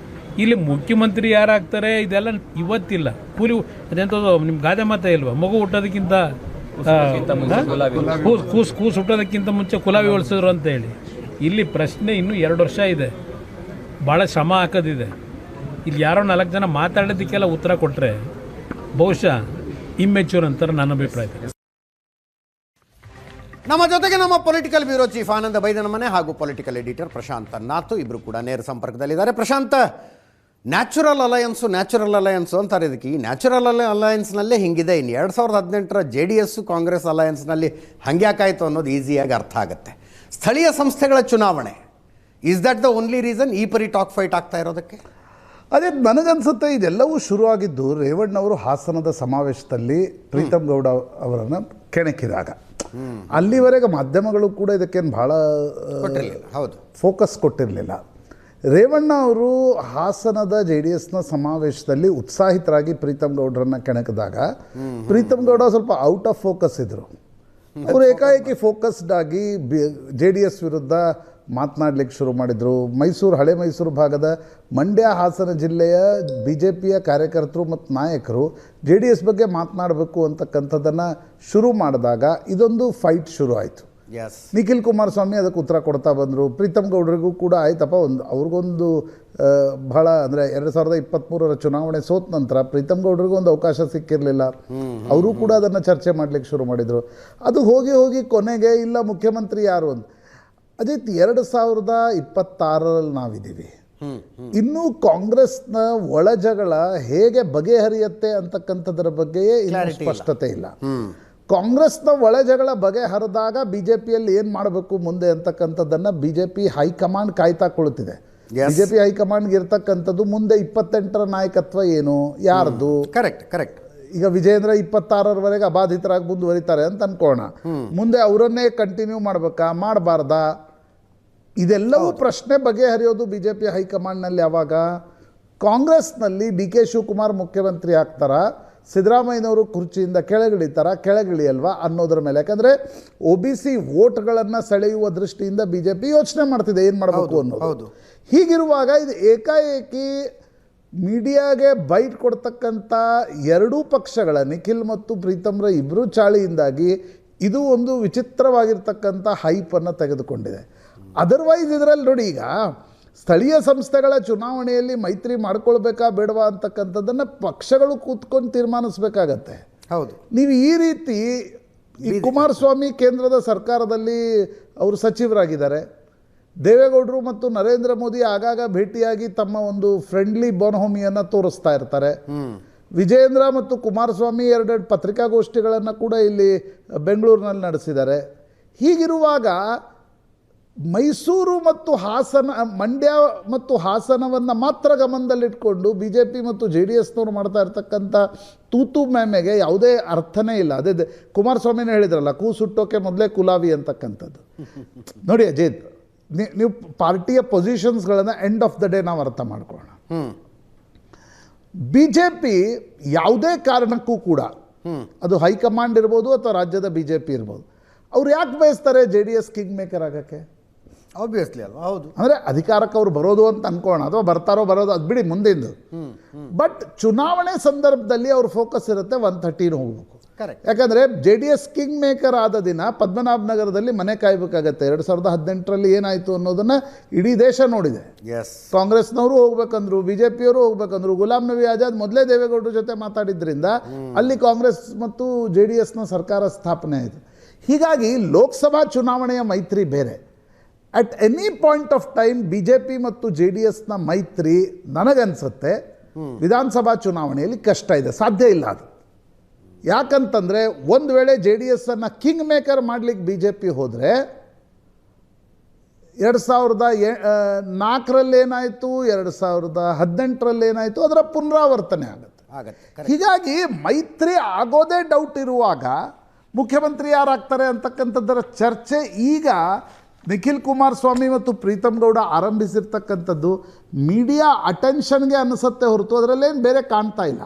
H: ಇಲ್ಲಿ ಮುಖ್ಯಮಂತ್ರಿ ಯಾರಾಗ್ತಾರೆ ಇದೆಲ್ಲ ಇವತ್ತಿಲ್ಲ. ಕೂಲಿ ಅದೆಂಥದ್ದು ನಿಮ್ಮ ಗಾದೆ ಮಾತಾ ಇಲ್ವಾ, ಮಗು ಹುಟ್ಟೋದಕ್ಕಿಂತ ಕೂಸು ಹುಟ್ಟೋದಕ್ಕಿಂತ ಮುಂಚೆ ಕುಲಾವಿ ಹೊಲಿಸಿದ್ರು ಅಂತ ಹೇಳಿ. ಇಲ್ಲಿ ಪ್ರಶ್ನೆ ಇನ್ನೂ 2 ವರ್ಷ ಇದೆ, ಭಾಳ ಶ್ರಮ ಹಾಕೋದಿದೆ. ಇಲ್ಲಿ ಯಾರೋ 4 ಜನ ಮಾತಾಡೋದಕ್ಕೆಲ್ಲ ಉತ್ತರ ಕೊಟ್ಟರೆ ಬಹುಶಃ ಇಮ್ಮೆಚ್ಯೂರ್ ಅಂತಾರೆ ನನ್ನ ಅಭಿಪ್ರಾಯ.
A: ನಮ್ಮ ಜೊತೆಗೆ ನಮ್ಮ ಪೊಲಿಟಿಕಲ್ ಬ್ಯೂರೋ ಚೀಫ್ ಆನಂದ ಬೈದನಮನೆ ಹಾಗೂ ಪೊಲಿಟಿಕಲ್ ಎಡಿಟರ್ ಪ್ರಶಾಂತ್ ನಾಥು ಇಬ್ಬರು ಕೂಡ ನೇರ ಸಂಪರ್ಕದಲ್ಲಿದ್ದಾರೆ. ಪ್ರಶಾಂತ್, ನ್ಯಾಚುರಲ್ ಅಲಯನ್ಸು ಅಂತಾರೆ ಇದಕ್ಕೆ. ಈ ನ್ಯಾಚುರಲ್ ಅಲಯನ್ಸ್ನಲ್ಲೇ ಹಿಂಗಿದೆ. ಇನ್ನು 2018ರ JDS ಕಾಂಗ್ರೆಸ್ ಅಲಯನ್ಸ್ನಲ್ಲಿ ಹಂಗ್ಯಾಕಾಯಿತು ಅನ್ನೋದು ಈಸಿಯಾಗಿ ಅರ್ಥ ಆಗುತ್ತೆ. ಸ್ಥಳೀಯ ಸಂಸ್ಥೆಗಳ ಚುನಾವಣೆ, is that the only reason ಈ ಪರಿ ಟಾಕ್ ಫೈಟ್ ಆಗ್ತಾ ಇರೋದಕ್ಕೆ?
I: ಅದೇ ನನಗನ್ಸುತ್ತೆ ಇದೆಲ್ಲವೂ ಶುರುವಾಗಿದ್ದು ರೇವಣ್ಣವರು ಹಾಸನದ ಸಮಾವೇಶದಲ್ಲಿ ಪ್ರೀತಮ್ ಗೌಡ ಅವರನ್ನು ಕೆಣಕಿದಾಗ. ಅಲ್ಲಿವರೆಗೆ ಮಾಧ್ಯಮಗಳು ಕೂಡ ಇದಕ್ಕೇನು ಭಾಳ ಫೋಕಸ್ ಕೊಟ್ಟಿರಲಿಲ್ಲ. ರೇವಣ್ಣ ಅವರು ಹಾಸನದ JDSನ ಸಮಾವೇಶದಲ್ಲಿ ಉತ್ಸಾಹಿತರಾಗಿ ಪ್ರೀತಮ್ ಗೌಡರನ್ನು ಕೆಣಕಿದಾಗ ಪ್ರೀತಮ್ ಗೌಡ ಸ್ವಲ್ಪ ಔಟ್ ಆಫ್ ಫೋಕಸ್ ಇದ್ದರು. ಅವರು ಏಕಾಏಕಿ ಫೋಕಸ್ಡ್ ಆಗಿ JDS ವಿರುದ್ಧ ಮಾತನಾಡಲಿಕ್ಕೆ ಶುರು ಮಾಡಿದರು. ಹಳೆ ಮೈಸೂರು ಭಾಗದ ಮಂಡ್ಯ ಹಾಸನ ಜಿಲ್ಲೆಯ BJPಯ ಕಾರ್ಯಕರ್ತರು ಮತ್ತು ನಾಯಕರು JDS ಬಗ್ಗೆ ಮಾತನಾಡಬೇಕು ಅಂತಕ್ಕಂಥದ್ದನ್ನು ಶುರು ಮಾಡಿದಾಗ ಇದೊಂದು ಫೈಟ್ ಶುರು ಆಯಿತು. ನಿಖಿಲ್ ಕುಮಾರಸ್ವಾಮಿ ಅದಕ್ಕೆ ಉತ್ತರ ಕೊಡ್ತಾ ಬಂದರು. ಪ್ರೀತಮ್ ಗೌಡರಿಗೂ ಕೂಡ ಆಯ್ತಪ್ಪ, ಅವ್ರಿಗೊಂದು ಭಾಳ ಅಂದರೆ 2023ರ ಚುನಾವಣೆ ಸೋತ ನಂತರ ಪ್ರೀತಮ್ ಗೌಡರಿಗೂ ಒಂದು ಅವಕಾಶ ಸಿಕ್ಕಿರಲಿಲ್ಲ. ಅವರು ಕೂಡ ಅದನ್ನು ಚರ್ಚೆ ಮಾಡಲಿಕ್ಕೆ ಶುರು ಮಾಡಿದರು. ಅದು ಹೋಗಿ ಕೊನೆಗೆ ಇಲ್ಲ ಮುಖ್ಯಮಂತ್ರಿ ಯಾರು ಅಂತ. ಅಜಿತ್, 2026ರಲ್ಲಿ ನಾವಿದ್ದೀವಿ. ಇನ್ನೂ ಕಾಂಗ್ರೆಸ್ನ ಒಳಜಗಳ ಹೇಗೆ ಬಗೆಹರಿಯುತ್ತೆ ಅಂತಕ್ಕಂಥದ್ರ ಬಗ್ಗೆಯೇ ಇನ್ನೂ ಸ್ಪಷ್ಟತೆ ಇಲ್ಲ. ಕಾಂಗ್ರೆಸ್ನ ಒಳಜಗಳ ಬಗೆಹರಿದಾಗ BJPಯಲ್ಲಿ ಏನು ಮಾಡಬೇಕು ಮುಂದೆ ಅಂತಕ್ಕಂಥದ್ದನ್ನು BJP ಹೈಕಮಾಂಡ್ ಕಾಯ್ತಾ ಕುಳಿತಿದೆ. BJP ಹೈಕಮಾಂಡ್ಗೆ ಇರ್ತಕ್ಕಂಥದ್ದು ಮುಂದೆ 28ರ ನಾಯಕತ್ವ ಏನು, ಯಾರ್ದು? ಕರೆಕ್ಟ್. ಈಗ ವಿಜೇಂದ್ರ 26ರವರೆಗೆ ಅಬಾಧಿತರಾಗಿ ಮುಂದುವರಿತಾರೆ ಅಂತ ಅನ್ಕೋಣ. ಮುಂದೆ ಅವರನ್ನೇ ಕಂಟಿನ್ಯೂ ಮಾಡಬೇಕಾ, ಮಾಡಬಾರ್ದಾ? ಇದೆಲ್ಲವೂ ಪ್ರಶ್ನೆ ಬಗೆಹರಿಯೋದು BJP ಹೈಕಮಾಂಡ್ನಲ್ಲಿ. ಯಾವಾಗ ಕಾಂಗ್ರೆಸ್ನಲ್ಲಿ DK ಶಿವಕುಮಾರ್ ಮುಖ್ಯಮಂತ್ರಿ ಆಗ್ತಾರ, ಸಿದ್ದರಾಮಯ್ಯನವರು ಕುರ್ಚಿಯಿಂದ ಕೆಳಗಿಳಿಯಲ್ವಾ ಅನ್ನೋದ್ರ ಮೇಲೆ. ಯಾಕಂದರೆ OBC ವೋಟ್ಗಳನ್ನು ಸೆಳೆಯುವ ದೃಷ್ಟಿಯಿಂದ BJP ಯೋಚನೆ ಮಾಡ್ತಿದೆ ಏನು ಮಾಡಬೇಕು ಅನ್ನೋದು. ಹೀಗಿರುವಾಗ ಇದು ಏಕಾಏಕಿ ಮೀಡಿಯಾಗೆ ಬೈಟ್ ಕೊಡ್ತಕ್ಕಂಥ ಎರಡೂ ಪಕ್ಷಗಳ ನಿಖಿಲ್ ಮತ್ತು ಪ್ರೀತಮ್ರ ಇಬ್ಬರೂ ಚಾಳಿಯಿಂದಾಗಿ ಇದು ಒಂದು ವಿಚಿತ್ರವಾಗಿರ್ತಕ್ಕಂಥ ಹೈಪನ್ನು ತೆಗೆದುಕೊಂಡಿದೆ. ಅದರ್ವೈಸ್ ಇದರಲ್ಲಿ ನೋಡಿ, ಈಗ ಸ್ಥಳೀಯ ಸಂಸ್ಥೆಗಳ ಚುನಾವಣೆಯಲ್ಲಿ ಮೈತ್ರಿ ಮಾಡ್ಕೊಳ್ಬೇಕಾ ಬೇಡವಾ ಅಂತಕ್ಕಂಥದ್ದನ್ನು ಪಕ್ಷಗಳು ಕೂತ್ಕೊಂಡು ತೀರ್ಮಾನಿಸಬೇಕಾಗತ್ತೆ. ನೀವು ಈ ರೀತಿ ಈ ಕುಮಾರಸ್ವಾಮಿ ಕೇಂದ್ರದ ಸರ್ಕಾರದಲ್ಲಿ ಅವರು ಸಚಿವರಾಗಿದ್ದಾರೆ. ದೇವೇಗೌಡರು ಮತ್ತು ನರೇಂದ್ರ ಮೋದಿ ಆಗಾಗ ಭೇಟಿಯಾಗಿ ತಮ್ಮ ಒಂದು ಫ್ರೆಂಡ್ಲಿ ಬೋನ್ಹೋಮಿಯನ್ನು ತೋರಿಸ್ತಾ ಇರ್ತಾರೆ. ವಿಜೇಂದ್ರ ಮತ್ತು ಕುಮಾರಸ್ವಾಮಿ 2 ಪತ್ರಿಕಾಗೋಷ್ಠಿಗಳನ್ನು ಕೂಡ ಇಲ್ಲಿ ಬೆಂಗಳೂರಿನಲ್ಲಿ ನಡೆಸಿದ್ದಾರೆ. ಹೀಗಿರುವಾಗ ಮೈಸೂರು ಮತ್ತು ಮಂಡ್ಯ ಮತ್ತು ಹಾಸನವನ್ನು ಮಾತ್ರ ಗಮನದಲ್ಲಿಟ್ಕೊಂಡು BJP ಮತ್ತು JDSನವರು ಮಾಡ್ತಾ ಇರ್ತಕ್ಕಂಥ ತೂತು ಮ್ಯಾಮೆಗೆ ಯಾವುದೇ ಅರ್ಥನೇ ಇಲ್ಲ. ಅದೇ ಕುಮಾರಸ್ವಾಮಿನೇ ಹೇಳಿದ್ರಲ್ಲ, ಕೂಸುಟ್ಟೋಕೆ ಮೊದಲೇ ಕುಲಾವಿ ಅಂತಕ್ಕಂಥದ್ದು. ನೋಡಿ ಅಜಿತ್, ನೀವು ಪಾರ್ಟಿಯ ಪೊಸಿಷನ್ಸ್ಗಳನ್ನು ಎಂಡ್ ಆಫ್ ದ ಡೇ ನಾವು ಅರ್ಥ ಮಾಡ್ಕೊಳ್ಳೋಣ. BJP ಯಾವುದೇ ಕಾರಣಕ್ಕೂ ಕೂಡ, ಅದು ಹೈಕಮಾಂಡ್ ಇರ್ಬೋದು ಅಥವಾ ರಾಜ್ಯದ BJP ಇರ್ಬೋದು, ಅವ್ರು ಯಾಕೆ ಬಯಸ್ತಾರೆ JDS ಕಿಂಗ್ ಮೇಕರ್ ಆಗೋಕ್ಕೆ?
A: ಆಬ್ವಿಯಸ್ಲಿ ಅಲ್ವಾ? ಹೌದು.
I: ಅಂದರೆ ಅಧಿಕಾರಕ್ಕೆ ಅವ್ರು ಬರೋದು ಅಂತ ಅನ್ಕೋಣ, ಅಥವಾ ಬರೋದು ಅದು ಬಿಡಿ ಮುಂದಿಂದು. ಬಟ್ ಚುನಾವಣೆ ಸಂದರ್ಭದಲ್ಲಿ ಅವ್ರ ಫೋಕಸ್ ಇರುತ್ತೆ 113 ಹೋಗ್ಬೇಕು. ಯಾಕಂದರೆ JDS ಕಿಂಗ್ ಮೇಕರ್ ಆದ ದಿನ ಪದ್ಮನಾಭನಗರದಲ್ಲಿ ಮನೆ ಕಾಯಬೇಕಾಗತ್ತೆ. 2018ರಲ್ಲಿ ಏನಾಯಿತು ಅನ್ನೋದನ್ನು ಇಡೀ ದೇಶ ನೋಡಿದೆ. ಕಾಂಗ್ರೆಸ್ನವರು ಹೋಗ್ಬೇಕಂದ್ರು, BJPಯವರು ಹೋಗ್ಬೇಕಂದ್ರು. ಗುಲಾಂ ನಬಿ ಆಜಾದ್ ಮೊದಲೇ ದೇವೇಗೌಡರ ಜೊತೆ ಮಾತಾಡಿದ್ರಿಂದ ಅಲ್ಲಿ ಕಾಂಗ್ರೆಸ್ ಮತ್ತು JDSನ ಸರ್ಕಾರ ಸ್ಥಾಪನೆ ಆಯಿತು. ಹೀಗಾಗಿ ಲೋಕಸಭಾ ಚುನಾವಣೆಯ ಮೈತ್ರಿ ಬೇರೆ. At any point of time BJP ಮತ್ತು JDSನ ಮೈತ್ರಿ ನನಗನ್ಸುತ್ತೆ ವಿಧಾನಸಭಾ ಚುನಾವಣೆಯಲ್ಲಿ ಕಷ್ಟ ಇದೆ, ಸಾಧ್ಯ ಇಲ್ಲ ಅದು. ಯಾಕಂತಂದರೆ ಒಂದು ವೇಳೆ JDSನ್ನು ಕಿಂಗ್ ಮೇಕರ್ ಮಾಡಲಿಕ್ಕೆ BJP ಹೋದರೆ 2004ರಲ್ಲಿ ಏನಾಯಿತು, 2018ರಲ್ಲಿ ಏನಾಯಿತು, ಅದರ ಪುನರಾವರ್ತನೆ ಆಗುತ್ತೆ. ಹೀಗಾಗಿ ಮೈತ್ರಿ ಆಗೋದೇ ಡೌಟ್ ಇರುವಾಗ ಮುಖ್ಯಮಂತ್ರಿ ಯಾರಾಗ್ತಾರೆ ಅಂತಕ್ಕಂಥದ್ದರ ಚರ್ಚೆ ಈಗ ನಿಖಿಲ್ ಕುಮಾರಸ್ವಾಮಿ ಮತ್ತು ಪ್ರೀತಮ್ ಗೌಡ ಆರಂಭಿಸಿರ್ತಕ್ಕಂಥದ್ದು ಮೀಡಿಯಾ ಅಟೆನ್ಷನ್ಗೆ ಅನಿಸುತ್ತೆ ಹೊರತು ಅದರಲ್ಲೇನು ಬೇರೆ ಕಾಣ್ತಾ ಇಲ್ಲ.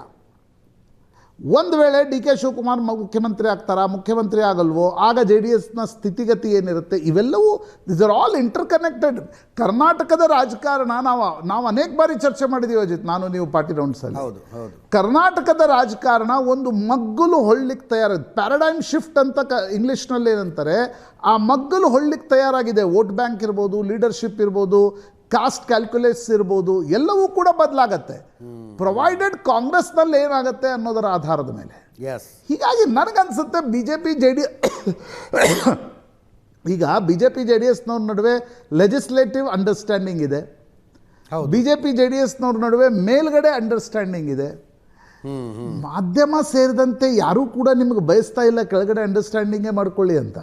I: ಒಂದು ವೇಳೆ ಡಿ ಕೆ ಶಿವಕುಮಾರ್ ಮುಖ್ಯಮಂತ್ರಿ ಆಗ್ತಾರಾ, ಮುಖ್ಯಮಂತ್ರಿ ಆಗಲ್ವೋ, ಆಗ ಜೆ ಡಿ ಎಸ್ನ ಸ್ಥಿತಿಗತಿ ಏನಿರುತ್ತೆ, ಇವೆಲ್ಲವೂ ದಿಸ್ ಆರ್ ಆಲ್ ಇಂಟರ್ಕನೆಕ್ಟೆಡ್. ಕರ್ನಾಟಕದ ರಾಜಕಾರಣ ನಾವು ಅನೇಕ ಬಾರಿ ಚರ್ಚೆ ಮಾಡಿದ್ದೀವಿ ಅಜಿತ್, ನಾನು ನೀವು ಪಾರ್ಟಿ ರೌಂಡ್ಸಲ್ಲಿ.
A: ಹೌದು ಹೌದು.
I: ಕರ್ನಾಟಕದ ರಾಜಕಾರಣ ಒಂದು ಮಗ್ಗುಲು ಹೊಳ್ಳಿಕ್ಕೆ ತಯಾರಾಗಿದೆ. ಪ್ಯಾರಡೈಮ್ ಶಿಫ್ಟ್ ಅಂತ ಇಂಗ್ಲೀಷ್ನಲ್ಲಿ ಏನಂತಾರೆ, ಆ ಮಗ್ಗುಲು ಹೊಳ್ಳಿಕ್ಕೆ ತಯಾರಾಗಿದೆ. ವೋಟ್ ಬ್ಯಾಂಕ್ ಇರ್ಬೋದು, ಲೀಡರ್ಶಿಪ್ ಇರ್ಬೋದು, ಕಾಸ್ಟ್ ಕ್ಯಾಲ್ಕುಲೇಟ್ಸ್ ಇರ್ಬೋದು, ಎಲ್ಲವೂ ಕೂಡ ಬದಲಾಗತ್ತೆ, ಪ್ರೊವೈಡೆಡ್ ಕಾಂಗ್ರೆಸ್ನಲ್ಲಿ ಏನಾಗುತ್ತೆ ಅನ್ನೋದರ ಆಧಾರದ ಮೇಲೆ.
A: ಎಸ್.
I: ಹೀಗಾಗಿ ನನಗನ್ಸುತ್ತೆ BJP ಈಗ BJP JDSನವ್ರ ನಡುವೆ ಲೆಜಿಸ್ಲೇಟಿವ್ ಅಂಡರ್ಸ್ಟ್ಯಾಂಡಿಂಗ್ ಇದೆ, BJP JDSನವ್ರ ನಡುವೆ ಮೇಲ್ಗಡೆ ಅಂಡರ್ಸ್ಟ್ಯಾಂಡಿಂಗ್ ಇದೆ. ಮಾಧ್ಯಮ ಸೇರಿದಂತೆ ಯಾರೂ ಕೂಡ ನಿಮ್ಗೆ ಬಯಸ್ತಾ ಇಲ್ಲ ಕೆಳಗಡೆ ಅಂಡರ್ಸ್ಟ್ಯಾಂಡಿಂಗೇ ಮಾಡ್ಕೊಳ್ಳಿ ಅಂತ.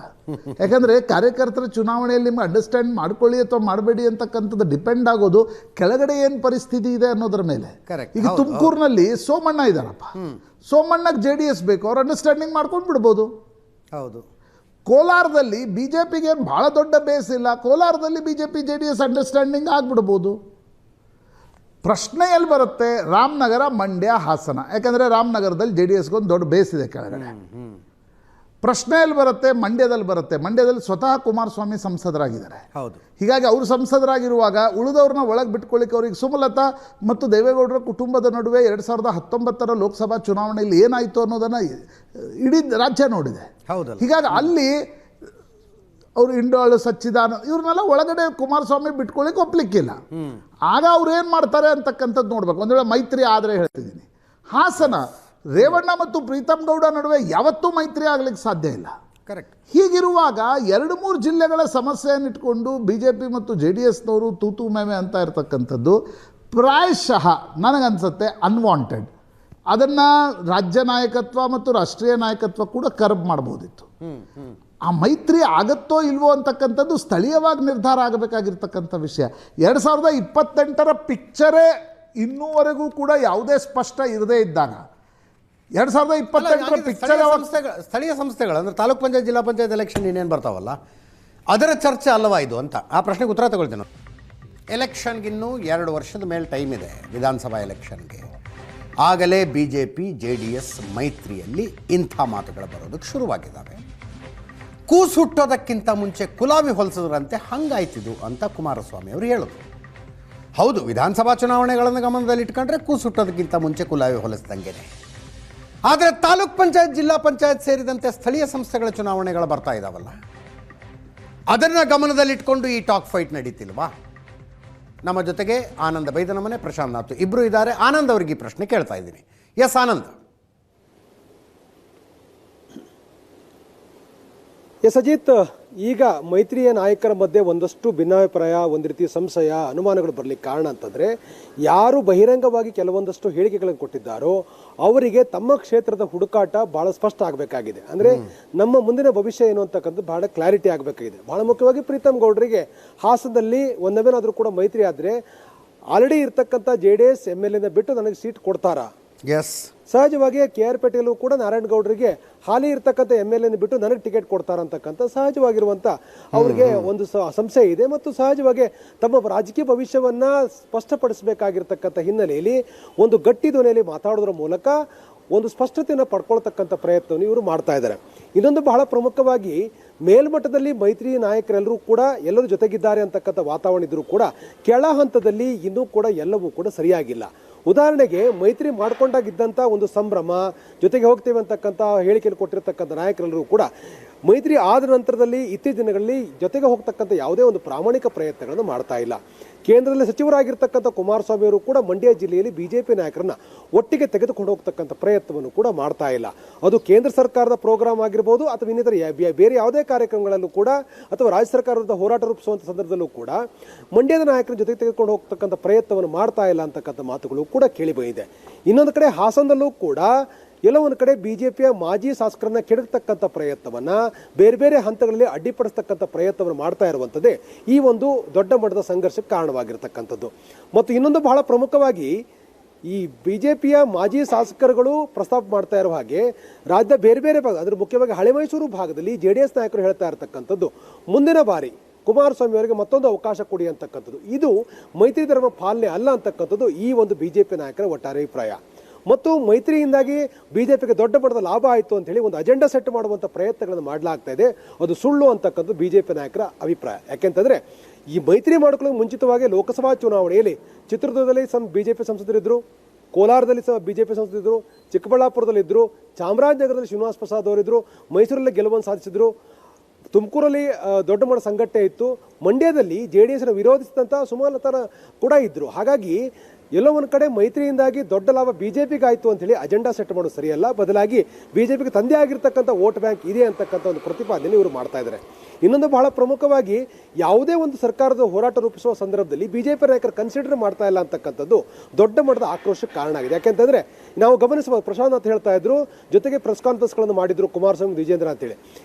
I: ಯಾಕಂದರೆ ಕಾರ್ಯಕರ್ತರ ಚುನಾವಣೆಯಲ್ಲಿ ನಿಮ್ಗೆ ಅಂಡರ್ಸ್ಟ್ಯಾಂಡ್ ಮಾಡ್ಕೊಳ್ಳಿ ಅಥವಾ ಮಾಡಬೇಡಿ ಅಂತಕ್ಕಂಥದ್ದು ಡಿಪೆಂಡ್ ಆಗೋದು ಕೆಳಗಡೆ ಏನು ಪರಿಸ್ಥಿತಿ ಇದೆ ಅನ್ನೋದ್ರ ಮೇಲೆ. ಈಗ ತುಮಕೂರಿನಲ್ಲಿ ಸೋಮಣ್ಣ ಇದ್ದಾರಪ್ಪ, ಸೋಮಣ್ಣಗೆ JDS ಬೇಕು, ಅವ್ರು ಅಂಡರ್ಸ್ಟ್ಯಾಂಡಿಂಗ್ ಮಾಡ್ಕೊಂಡು ಬಿಡ್ಬೋದು.
A: ಹೌದು.
I: ಕೋಲಾರದಲ್ಲಿ BJPಗೆ ಏನು ಭಾಳ ದೊಡ್ಡ ಬೇಸ್ ಇಲ್ಲ, ಕೋಲಾರದಲ್ಲಿ BJP JDS ಅಂಡರ್ಸ್ಟ್ಯಾಂಡಿಂಗ್ ಆಗಿಬಿಡ್ಬೋದು. ಪ್ರಶ್ನೆ ಎಲ್ಲಿ ಬರುತ್ತೆ? ರಾಮನಗರ, ಮಂಡ್ಯ, ಹಾಸನ. ಯಾಕಂದರೆ ರಾಮನಗರದಲ್ಲಿ JDSಗೆ ಒಂದು ದೊಡ್ಡ ಬೇಸ್ ಇದೆ ಕೆಳಗಡೆ. ಪ್ರಶ್ನೆ ಎಲ್ಲಿ ಬರುತ್ತೆ? ಮಂಡ್ಯದಲ್ಲಿ ಬರುತ್ತೆ. ಮಂಡ್ಯದಲ್ಲಿ ಸ್ವತಃ ಕುಮಾರಸ್ವಾಮಿ ಸಂಸದರಾಗಿದ್ದಾರೆ.
A: ಹೌದು.
I: ಹೀಗಾಗಿ ಅವರು ಸಂಸದರಾಗಿರುವಾಗ ಉಳಿದವ್ರನ್ನ ಒಳಗೆ ಬಿಟ್ಕೊಳ್ಳಿಕ್ಕೆ ಅವ್ರಿಗೆ ಸುಮಲತಾ ಮತ್ತು ದೇವೇಗೌಡರ ಕುಟುಂಬದ ನಡುವೆ 2019 ಲೋಕಸಭಾ ಚುನಾವಣೆಯಲ್ಲಿ ಏನಾಯಿತು ಅನ್ನೋದನ್ನು ಇಡೀ ರಾಜ್ಯ ನೋಡಿದೆ.
A: ಹೌದಲ್ಲ.
I: ಹೀಗಾಗಿ ಅಲ್ಲಿ ಅವರು ಇಂಡೋಳು, ಸಚ್ಚಿದಾನಂದ ಇವ್ರನ್ನೆಲ್ಲ ಒಳಗಡೆ ಕುಮಾರಸ್ವಾಮಿ ಬಿಟ್ಕೊಳ್ಳಿಕ್ಕೆ ಒಪ್ಪಲಿಕ್ಕಿಲ್ಲ. ಆಗ ಅವ್ರು ಏನು ಮಾಡ್ತಾರೆ ಅಂತಕ್ಕಂಥದ್ದು ನೋಡ್ಬೇಕು. ಒಂದು ವೇಳೆ ಮೈತ್ರಿ ಆದರೆ ಹೇಳ್ತಿದ್ದೀನಿ, ಹಾಸನ ರೇವಣ್ಣ ಮತ್ತು ಪ್ರೀತಮ್ ಗೌಡ ನಡುವೆ ಯಾವತ್ತೂ ಮೈತ್ರಿ ಆಗ್ಲಿಕ್ಕೆ ಸಾಧ್ಯ ಇಲ್ಲ.
A: ಕರೆಕ್ಟ್.
I: ಹೀಗಿರುವಾಗ 2-3 ಜಿಲ್ಲೆಗಳ ಸಮಸ್ಯೆಯನ್ನು ಇಟ್ಕೊಂಡು BJP ಮತ್ತು JDSನವರು ತೂತು ಮೇಮೆ ಅಂತ ಇರ್ತಕ್ಕಂಥದ್ದು ಪ್ರಾಯಶಃ ನನಗನ್ಸುತ್ತೆ ಅನ್ವಾಂಟೆಡ್. ಅದನ್ನು ರಾಜ್ಯ ನಾಯಕತ್ವ ಮತ್ತು ರಾಷ್ಟ್ರೀಯ ನಾಯಕತ್ವ ಕೂಡ ಕರ್ಬ್ ಮಾಡ್ಬೋದಿತ್ತು. ಆ ಮೈತ್ರಿ ಆಗತ್ತೋ ಇಲ್ವೋ ಅಂತಕ್ಕಂಥದ್ದು ಸ್ಥಳೀಯವಾಗಿ ನಿರ್ಧಾರ ಆಗಬೇಕಾಗಿರ್ತಕ್ಕಂಥ ವಿಷಯ. 2028 ಪಿಕ್ಚರೇ ಇನ್ನೂವರೆಗೂ ಕೂಡ ಯಾವುದೇ ಸ್ಪಷ್ಟ ಇರದೇ ಇದ್ದಾಗ 2028 ಪಿಕ್ಚರ್
A: ಸ್ಥಳೀಯ ಸಂಸ್ಥೆಗಳು ಅಂದರೆ ತಾಲೂಕ್ ಪಂಚಾಯತ್, ಜಿಲ್ಲಾ ಪಂಚಾಯತ್ ಎಲೆಕ್ಷನ್ ಇನ್ನೇನು ಬರ್ತಾವಲ್ಲ, ಅದರ ಚರ್ಚೆ ಅಲ್ಲವಾ ಇದು ಅಂತ ಆ ಪ್ರಶ್ನೆಗೆ ಉತ್ತರ ತಗೊಳ್ತೀನಿ. ಎಲೆಕ್ಷನ್ಗಿನ್ನೂ 2 ವರ್ಷದ ಮೇಲೆ ಟೈಮ್ ಇದೆ, ವಿಧಾನಸಭಾ ಎಲೆಕ್ಷನ್ಗೆ. ಆಗಲೇ BJP JDS ಮೈತ್ರಿಯಲ್ಲಿ ಇಂಥ ಮಾತುಗಳು ಬರೋದಕ್ಕೆ ಶುರುವಾಗಿದ್ದಾವೆ. ಕೂಸು ಹುಟ್ಟೋದಕ್ಕಿಂತ ಮುಂಚೆ ಕುಲಾವಿ ಹೊಲಿಸಿದ್ರಂತೆ ಹಂಗಾಯ್ತಿದು ಅಂತ ಕುಮಾರಸ್ವಾಮಿ ಅವರು ಹೇಳಿದ್ರು. ಹೌದು, ವಿಧಾನಸಭಾ ಚುನಾವಣೆಗಳನ್ನು ಗಮನದಲ್ಲಿಟ್ಕೊಂಡ್ರೆ ಕೂಸು ಹುಟ್ಟೋದಕ್ಕಿಂತ ಮುಂಚೆ ಕುಲಾವಿ ಹೊಲಿಸ್ದಂಗೆ. ಆದರೆ ತಾಲೂಕ್ ಪಂಚಾಯತ್, ಜಿಲ್ಲಾ ಪಂಚಾಯತ್ ಸೇರಿದಂತೆ ಸ್ಥಳೀಯ ಸಂಸ್ಥೆಗಳ ಚುನಾವಣೆಗಳು ಬರ್ತಾ ಇದ್ದಾವಲ್ಲ, ಅದನ್ನು ಗಮನದಲ್ಲಿಟ್ಕೊಂಡು ಈ ಟಾಕ್ ಫೈಟ್ ನಡೀತಿಲ್ವಾ? ನಮ್ಮ ಜೊತೆಗೆ ಆನಂದ್ ಬೈದನಮನೆ, ಪ್ರಶಾಂತ್ ನಾಥ್ ಇಬ್ಬರು ಇದ್ದಾರೆ. ಆನಂದ್ ಅವರಿಗೆ ಈ ಪ್ರಶ್ನೆ ಕೇಳ್ತಾ ಇದ್ದೀನಿ. ಎಸ್ ಆನಂದ್.
J: ಎಸ್ ಅಜಿತ್, ಈಗ ಮೈತ್ರಿಯ ನಾಯಕರ ಮಧ್ಯೆ ಒಂದಷ್ಟು ಭಿನ್ನಾಭಿಪ್ರಾಯ, ಒಂದು ರೀತಿ ಸಂಶಯ, ಅನುಮಾನಗಳು ಬರಲಿಕ್ಕೆ ಕಾರಣ ಅಂತಂದರೆ, ಯಾರು ಬಹಿರಂಗವಾಗಿ ಕೆಲವೊಂದಷ್ಟು ಹೇಳಿಕೆಗಳನ್ನು ಕೊಟ್ಟಿದ್ದಾರೋ ಅವರಿಗೆ ತಮ್ಮ ಕ್ಷೇತ್ರದ ಹುಡುಕಾಟ ಭಾಳ ಸ್ಪಷ್ಟ ಆಗಬೇಕಾಗಿದೆ. ಅಂದರೆ ನಮ್ಮ ಮುಂದಿನ ಭವಿಷ್ಯ ಏನು ಅಂತಕ್ಕಂಥದ್ದು ಭಾಳ ಕ್ಲಾರಿಟಿ ಆಗಬೇಕಾಗಿದೆ. ಭಾಳ ಮುಖ್ಯವಾಗಿ ಪ್ರೀತಮ್ ಗೌಡರಿಗೆ ಹಾಸನದಲ್ಲಿ ಒಂದೇನಾದರೂ ಕೂಡ ಮೈತ್ರಿ ಆದರೆ ಆಲ್ರೆಡಿ ಇರ್ತಕ್ಕಂಥ JDS MLA ಬಿಟ್ಟು ನನಗೆ ಸೀಟ್ ಕೊಡ್ತಾರಾ?
A: ಎಸ್.
J: ಸಹಜವಾಗಿ KR ಪೇಟೆಯಲ್ಲೂ ಕೂಡ ನಾರಾಯಣ ಗೌಡರಿಗೆ ಹಾಲಿ ಇರ್ತಕ್ಕಂಥ MLA ಬಿಟ್ಟು ನನಗೆ ಟಿಕೆಟ್ ಕೊಡ್ತಾರಂತಕ್ಕಂಥ ಸಹಜವಾಗಿರುವಂಥ ಅವ್ರಿಗೆ ಒಂದು ಸಂಶಯ ಇದೆ. ಮತ್ತು ಸಹಜವಾಗಿ ತಮ್ಮ ರಾಜಕೀಯ ಭವಿಷ್ಯವನ್ನ ಸ್ಪಷ್ಟಪಡಿಸಬೇಕಾಗಿರ್ತಕ್ಕಂಥ ಹಿನ್ನೆಲೆಯಲ್ಲಿ ಒಂದು ಗಟ್ಟಿ ಧ್ವನಿಯಲ್ಲಿ ಮಾತಾಡೋದ್ರ ಮೂಲಕ ಒಂದು ಸ್ಪಷ್ಟತೆಯನ್ನು ಪಡ್ಕೊಳ್ತಕ್ಕಂಥ ಪ್ರಯತ್ನವನ್ನು ಇವರು ಮಾಡ್ತಾ ಇದ್ದಾರೆ. ಇನ್ನೊಂದು ಬಹಳ ಪ್ರಮುಖವಾಗಿ ಮೇಲ್ಮಟ್ಟದಲ್ಲಿ ಮೈತ್ರಿ ನಾಯಕರೆಲ್ಲರೂ ಕೂಡ ಎಲ್ಲರೂ ಜೊತೆಗಿದ್ದಾರೆ ಅಂತಕ್ಕಂಥ ವಾತಾವರಣ ಇದ್ರೂ ಕೂಡ ಕೆಳ ಹಂತದಲ್ಲಿ ಇನ್ನೂ ಕೂಡ ಎಲ್ಲವೂ ಕೂಡ ಸರಿಯಾಗಿಲ್ಲ. ಉದಾಹರಣೆಗೆ ಮೈತ್ರಿ ಮಾಡ್ಕೊಂಡಾಗಿದ್ದಂಥ ಒಂದು ಸಂಭ್ರಮ, ಜೊತೆಗೆ ಹೋಗ್ತೇವೆ ಅಂತಕ್ಕಂಥ ಹೇಳಿಕೆಯನ್ನು ಕೊಟ್ಟಿರ್ತಕ್ಕಂಥ ನಾಯಕರೆಲ್ಲರೂ ಕೂಡ ಮೈತ್ರಿ ಆದ ನಂತರದಲ್ಲಿ ಇತ್ತೀಚಿನ ದಿನಗಳಲ್ಲಿ ಜೊತೆಗೆ ಹೋಗ್ತಕ್ಕಂಥ ಯಾವುದೇ ಒಂದು ಪ್ರಾಮಾಣಿಕ ಪ್ರಯತ್ನಗಳನ್ನು ಮಾಡ್ತಾ ಇಲ್ಲ. ಕೇಂದ್ರದಲ್ಲಿ ಸಚಿವರಾಗಿರ್ತಕ್ಕಂಥ ಕುಮಾರಸ್ವಾಮಿ ಅವರು ಕೂಡ ಮಂಡ್ಯ ಜಿಲ್ಲೆಯಲ್ಲಿ BJP ನಾಯಕರನ್ನ ಒಟ್ಟಿಗೆ ತೆಗೆದುಕೊಂಡು ಹೋಗ್ತಕ್ಕಂಥ ಪ್ರಯತ್ನವನ್ನು ಕೂಡ ಮಾಡ್ತಾ ಇಲ್ಲ. ಅದು ಕೇಂದ್ರ ಸರ್ಕಾರದ ಪ್ರೋಗ್ರಾಮ್ ಆಗಿರ್ಬೋದು ಅಥವಾ ಇನ್ನಿತರ ಬೇರೆ ಯಾವುದೇ ಕಾರ್ಯಕ್ರಮಗಳಲ್ಲೂ ಕೂಡ ಅಥವಾ ರಾಜ್ಯ ಸರ್ಕಾರದ ಹೋರಾಟ ರೂಪಿಸುವಂಥ ಸಂದರ್ಭದಲ್ಲೂ ಕೂಡ ಮಂಡ್ಯದ ನಾಯಕರ ಜೊತೆಗೆ ತೆಗೆದುಕೊಂಡು ಹೋಗ್ತಕ್ಕಂಥ ಪ್ರಯತ್ನವನ್ನು ಮಾಡ್ತಾ ಇಲ್ಲ ಅಂತಕ್ಕಂಥ ಮಾತುಗಳು ಕೂಡ ಕೇಳಿ ಬಂದಿದೆ. ಇನ್ನೊಂದು ಕಡೆ ಹಾಸನದಲ್ಲೂ ಕೂಡ ಎಲ್ಲೋ ಒಂದು ಕಡೆ BJPಯ ಮಾಜಿ ಶಾಸಕರನ್ನ ಕೆಡತಕ್ಕಂಥ ಪ್ರಯತ್ನವನ್ನ ಬೇರೆ ಬೇರೆ ಹಂತಗಳಲ್ಲಿ ಅಡ್ಡಿಪಡಿಸ್ತಕ್ಕಂಥ ಪ್ರಯತ್ನವನ್ನು ಮಾಡ್ತಾ ಇರುವಂಥದ್ದೇ ಈ ಒಂದು ದೊಡ್ಡ ಮಟ್ಟದ ಸಂಘರ್ಷಕ್ಕೆ ಕಾರಣವಾಗಿರ್ತಕ್ಕಂಥದ್ದು. ಮತ್ತು ಇನ್ನೊಂದು ಬಹಳ ಪ್ರಮುಖವಾಗಿ ಈ BJPಯ ಮಾಜಿ ಶಾಸಕರುಗಳು ಪ್ರಸ್ತಾಪ ಮಾಡ್ತಾ ಇರೋ ಹಾಗೆ ರಾಜ್ಯದ ಬೇರೆ ಬೇರೆ ಭಾಗ, ಅದ್ರ ಮುಖ್ಯವಾಗಿ ಹಳೆ ಮೈಸೂರು ಭಾಗದಲ್ಲಿ JDS ನಾಯಕರು ಹೇಳ್ತಾ ಇರತಕ್ಕಂಥದ್ದು ಮುಂದಿನ ಬಾರಿ ಕುಮಾರಸ್ವಾಮಿ ಅವರಿಗೆ ಮತ್ತೊಂದು ಅವಕಾಶ ಕೊಡಿ ಅಂತಕ್ಕಂಥದ್ದು. ಇದು ಮೈತ್ರಿ ಧರ್ಮ ಪಾಲನೆ ಅಲ್ಲ ಅಂತಕ್ಕಂಥದ್ದು ಈ ಒಂದು BJP ನಾಯಕರ ಒಟ್ಟಾರೆ ಅಭಿಪ್ರಾಯ. ಮತ್ತು ಮೈತ್ರಿಯಿಂದಾಗಿ ಬಿಜೆಪಿಗೆ ದೊಡ್ಡ ಮಟ್ಟದ ಲಾಭ ಆಯಿತು ಅಂತ ಹೇಳಿ ಒಂದು ಅಜೆಂಡಾ ಸೆಟ್ ಮಾಡುವಂಥ ಪ್ರಯತ್ನಗಳನ್ನು ಮಾಡಲಾಗ್ತಾ ಇದೆ. ಅದು ಸುಳ್ಳು ಅಂತಕ್ಕಂಥದ್ದು ಬಿಜೆಪಿ ನಾಯಕರ ಅಭಿಪ್ರಾಯ. ಯಾಕೆಂತಂದ್ರೆ ಈ ಮೈತ್ರಿ ಮಾಡಿಕೊಳ್ಳಲು ಮುಂಚಿತವಾಗಿ ಲೋಕಸಭಾ ಚುನಾವಣೆಯಲ್ಲಿ ಚಿತ್ರದುರ್ಗದಲ್ಲಿ ಬಿಜೆಪಿ ಸಂಸದರಿದ್ದರು, ಕೋಲಾರದಲ್ಲಿ ಸಹ ಬಿಜೆಪಿ ಸಂಸದರಿದ್ದರು, ಚಿಕ್ಕಬಳ್ಳಾಪುರದಲ್ಲಿದ್ದರು, ಚಾಮರಾಜನಗರದಲ್ಲಿ ಶ್ರೀನಿವಾಸ್ ಪ್ರಸಾದ್ ಅವರಿದ್ದರು, ಮೈಸೂರಲ್ಲಿ ಗೆಲುವನ್ನು ಸಾಧಿಸಿದ್ರು, ತುಮಕೂರಲ್ಲಿ ದೊಡ್ಡ ಮಟ್ಟ ಸಂಘಟನೆ ಇತ್ತು, ಮಂಡ್ಯದಲ್ಲಿ JDS ವಿರೋಧಿಸಿದಂಥ ಸುಮಲತಾ ಕೂಡ ಇದ್ದರು. ಹಾಗಾಗಿ ಎಲ್ಲೋ ಒಂದು ಕಡೆ ಮೈತ್ರಿಯಿಂದಾಗಿ ದೊಡ್ಡ ಲಾಭ ಬಿಜೆಪಿಗೆ ಆಯಿತು ಅಂತೇಳಿ ಅಜೆಂಡಾ ಸೆಟ್ ಮಾಡೋದು ಸರಿಯಲ್ಲ. ಬದಲಾಗಿ ಬಿಜೆಪಿಗೆ ತಂದೆ ಆಗಿರ್ತಕ್ಕಂಥ ವೋಟ್ ಬ್ಯಾಂಕ್ ಇದೆ ಅಂತಕ್ಕಂಥ ಒಂದು ಪ್ರತಿಪಾದನೆ ಇವರು ಮಾಡ್ತಾ ಇದ್ದಾರೆ. ಇನ್ನೊಂದು ಬಹಳ ಪ್ರಮುಖವಾಗಿ ಯಾವುದೇ ಒಂದು ಸರ್ಕಾರದ ಹೋರಾಟ ರೂಪಿಸುವ ಸಂದರ್ಭದಲ್ಲಿ ಬಿಜೆಪಿ ನಾಯಕರು ಕನ್ಸಿಡರ್ ಮಾಡ್ತಾ ಇಲ್ಲ ಅಂತಕ್ಕಂಥದ್ದು ದೊಡ್ಡ ಮಟ್ಟದ ಆಕ್ರೋಶಕ್ಕೆ ಕಾರಣ ಆಗಿದೆ. ಯಾಕೆಂತಂದ್ರೆ ನಾವು ಗಮನಿಸಬಹುದು, ಪ್ರಶಾಂತ್ ಅಂತ ಹೇಳ್ತಾ ಇದ್ರು, ಜೊತೆಗೆ ಪ್ರೆಸ್ ಕಾನ್ಫರೆನ್ಸ್ಗಳನ್ನು ಮಾಡಿದ್ರು ಕುಮಾರಸ್ವಾಮಿ, ವಿಜೇಂದ್ರ ಅಂತೇಳಿ.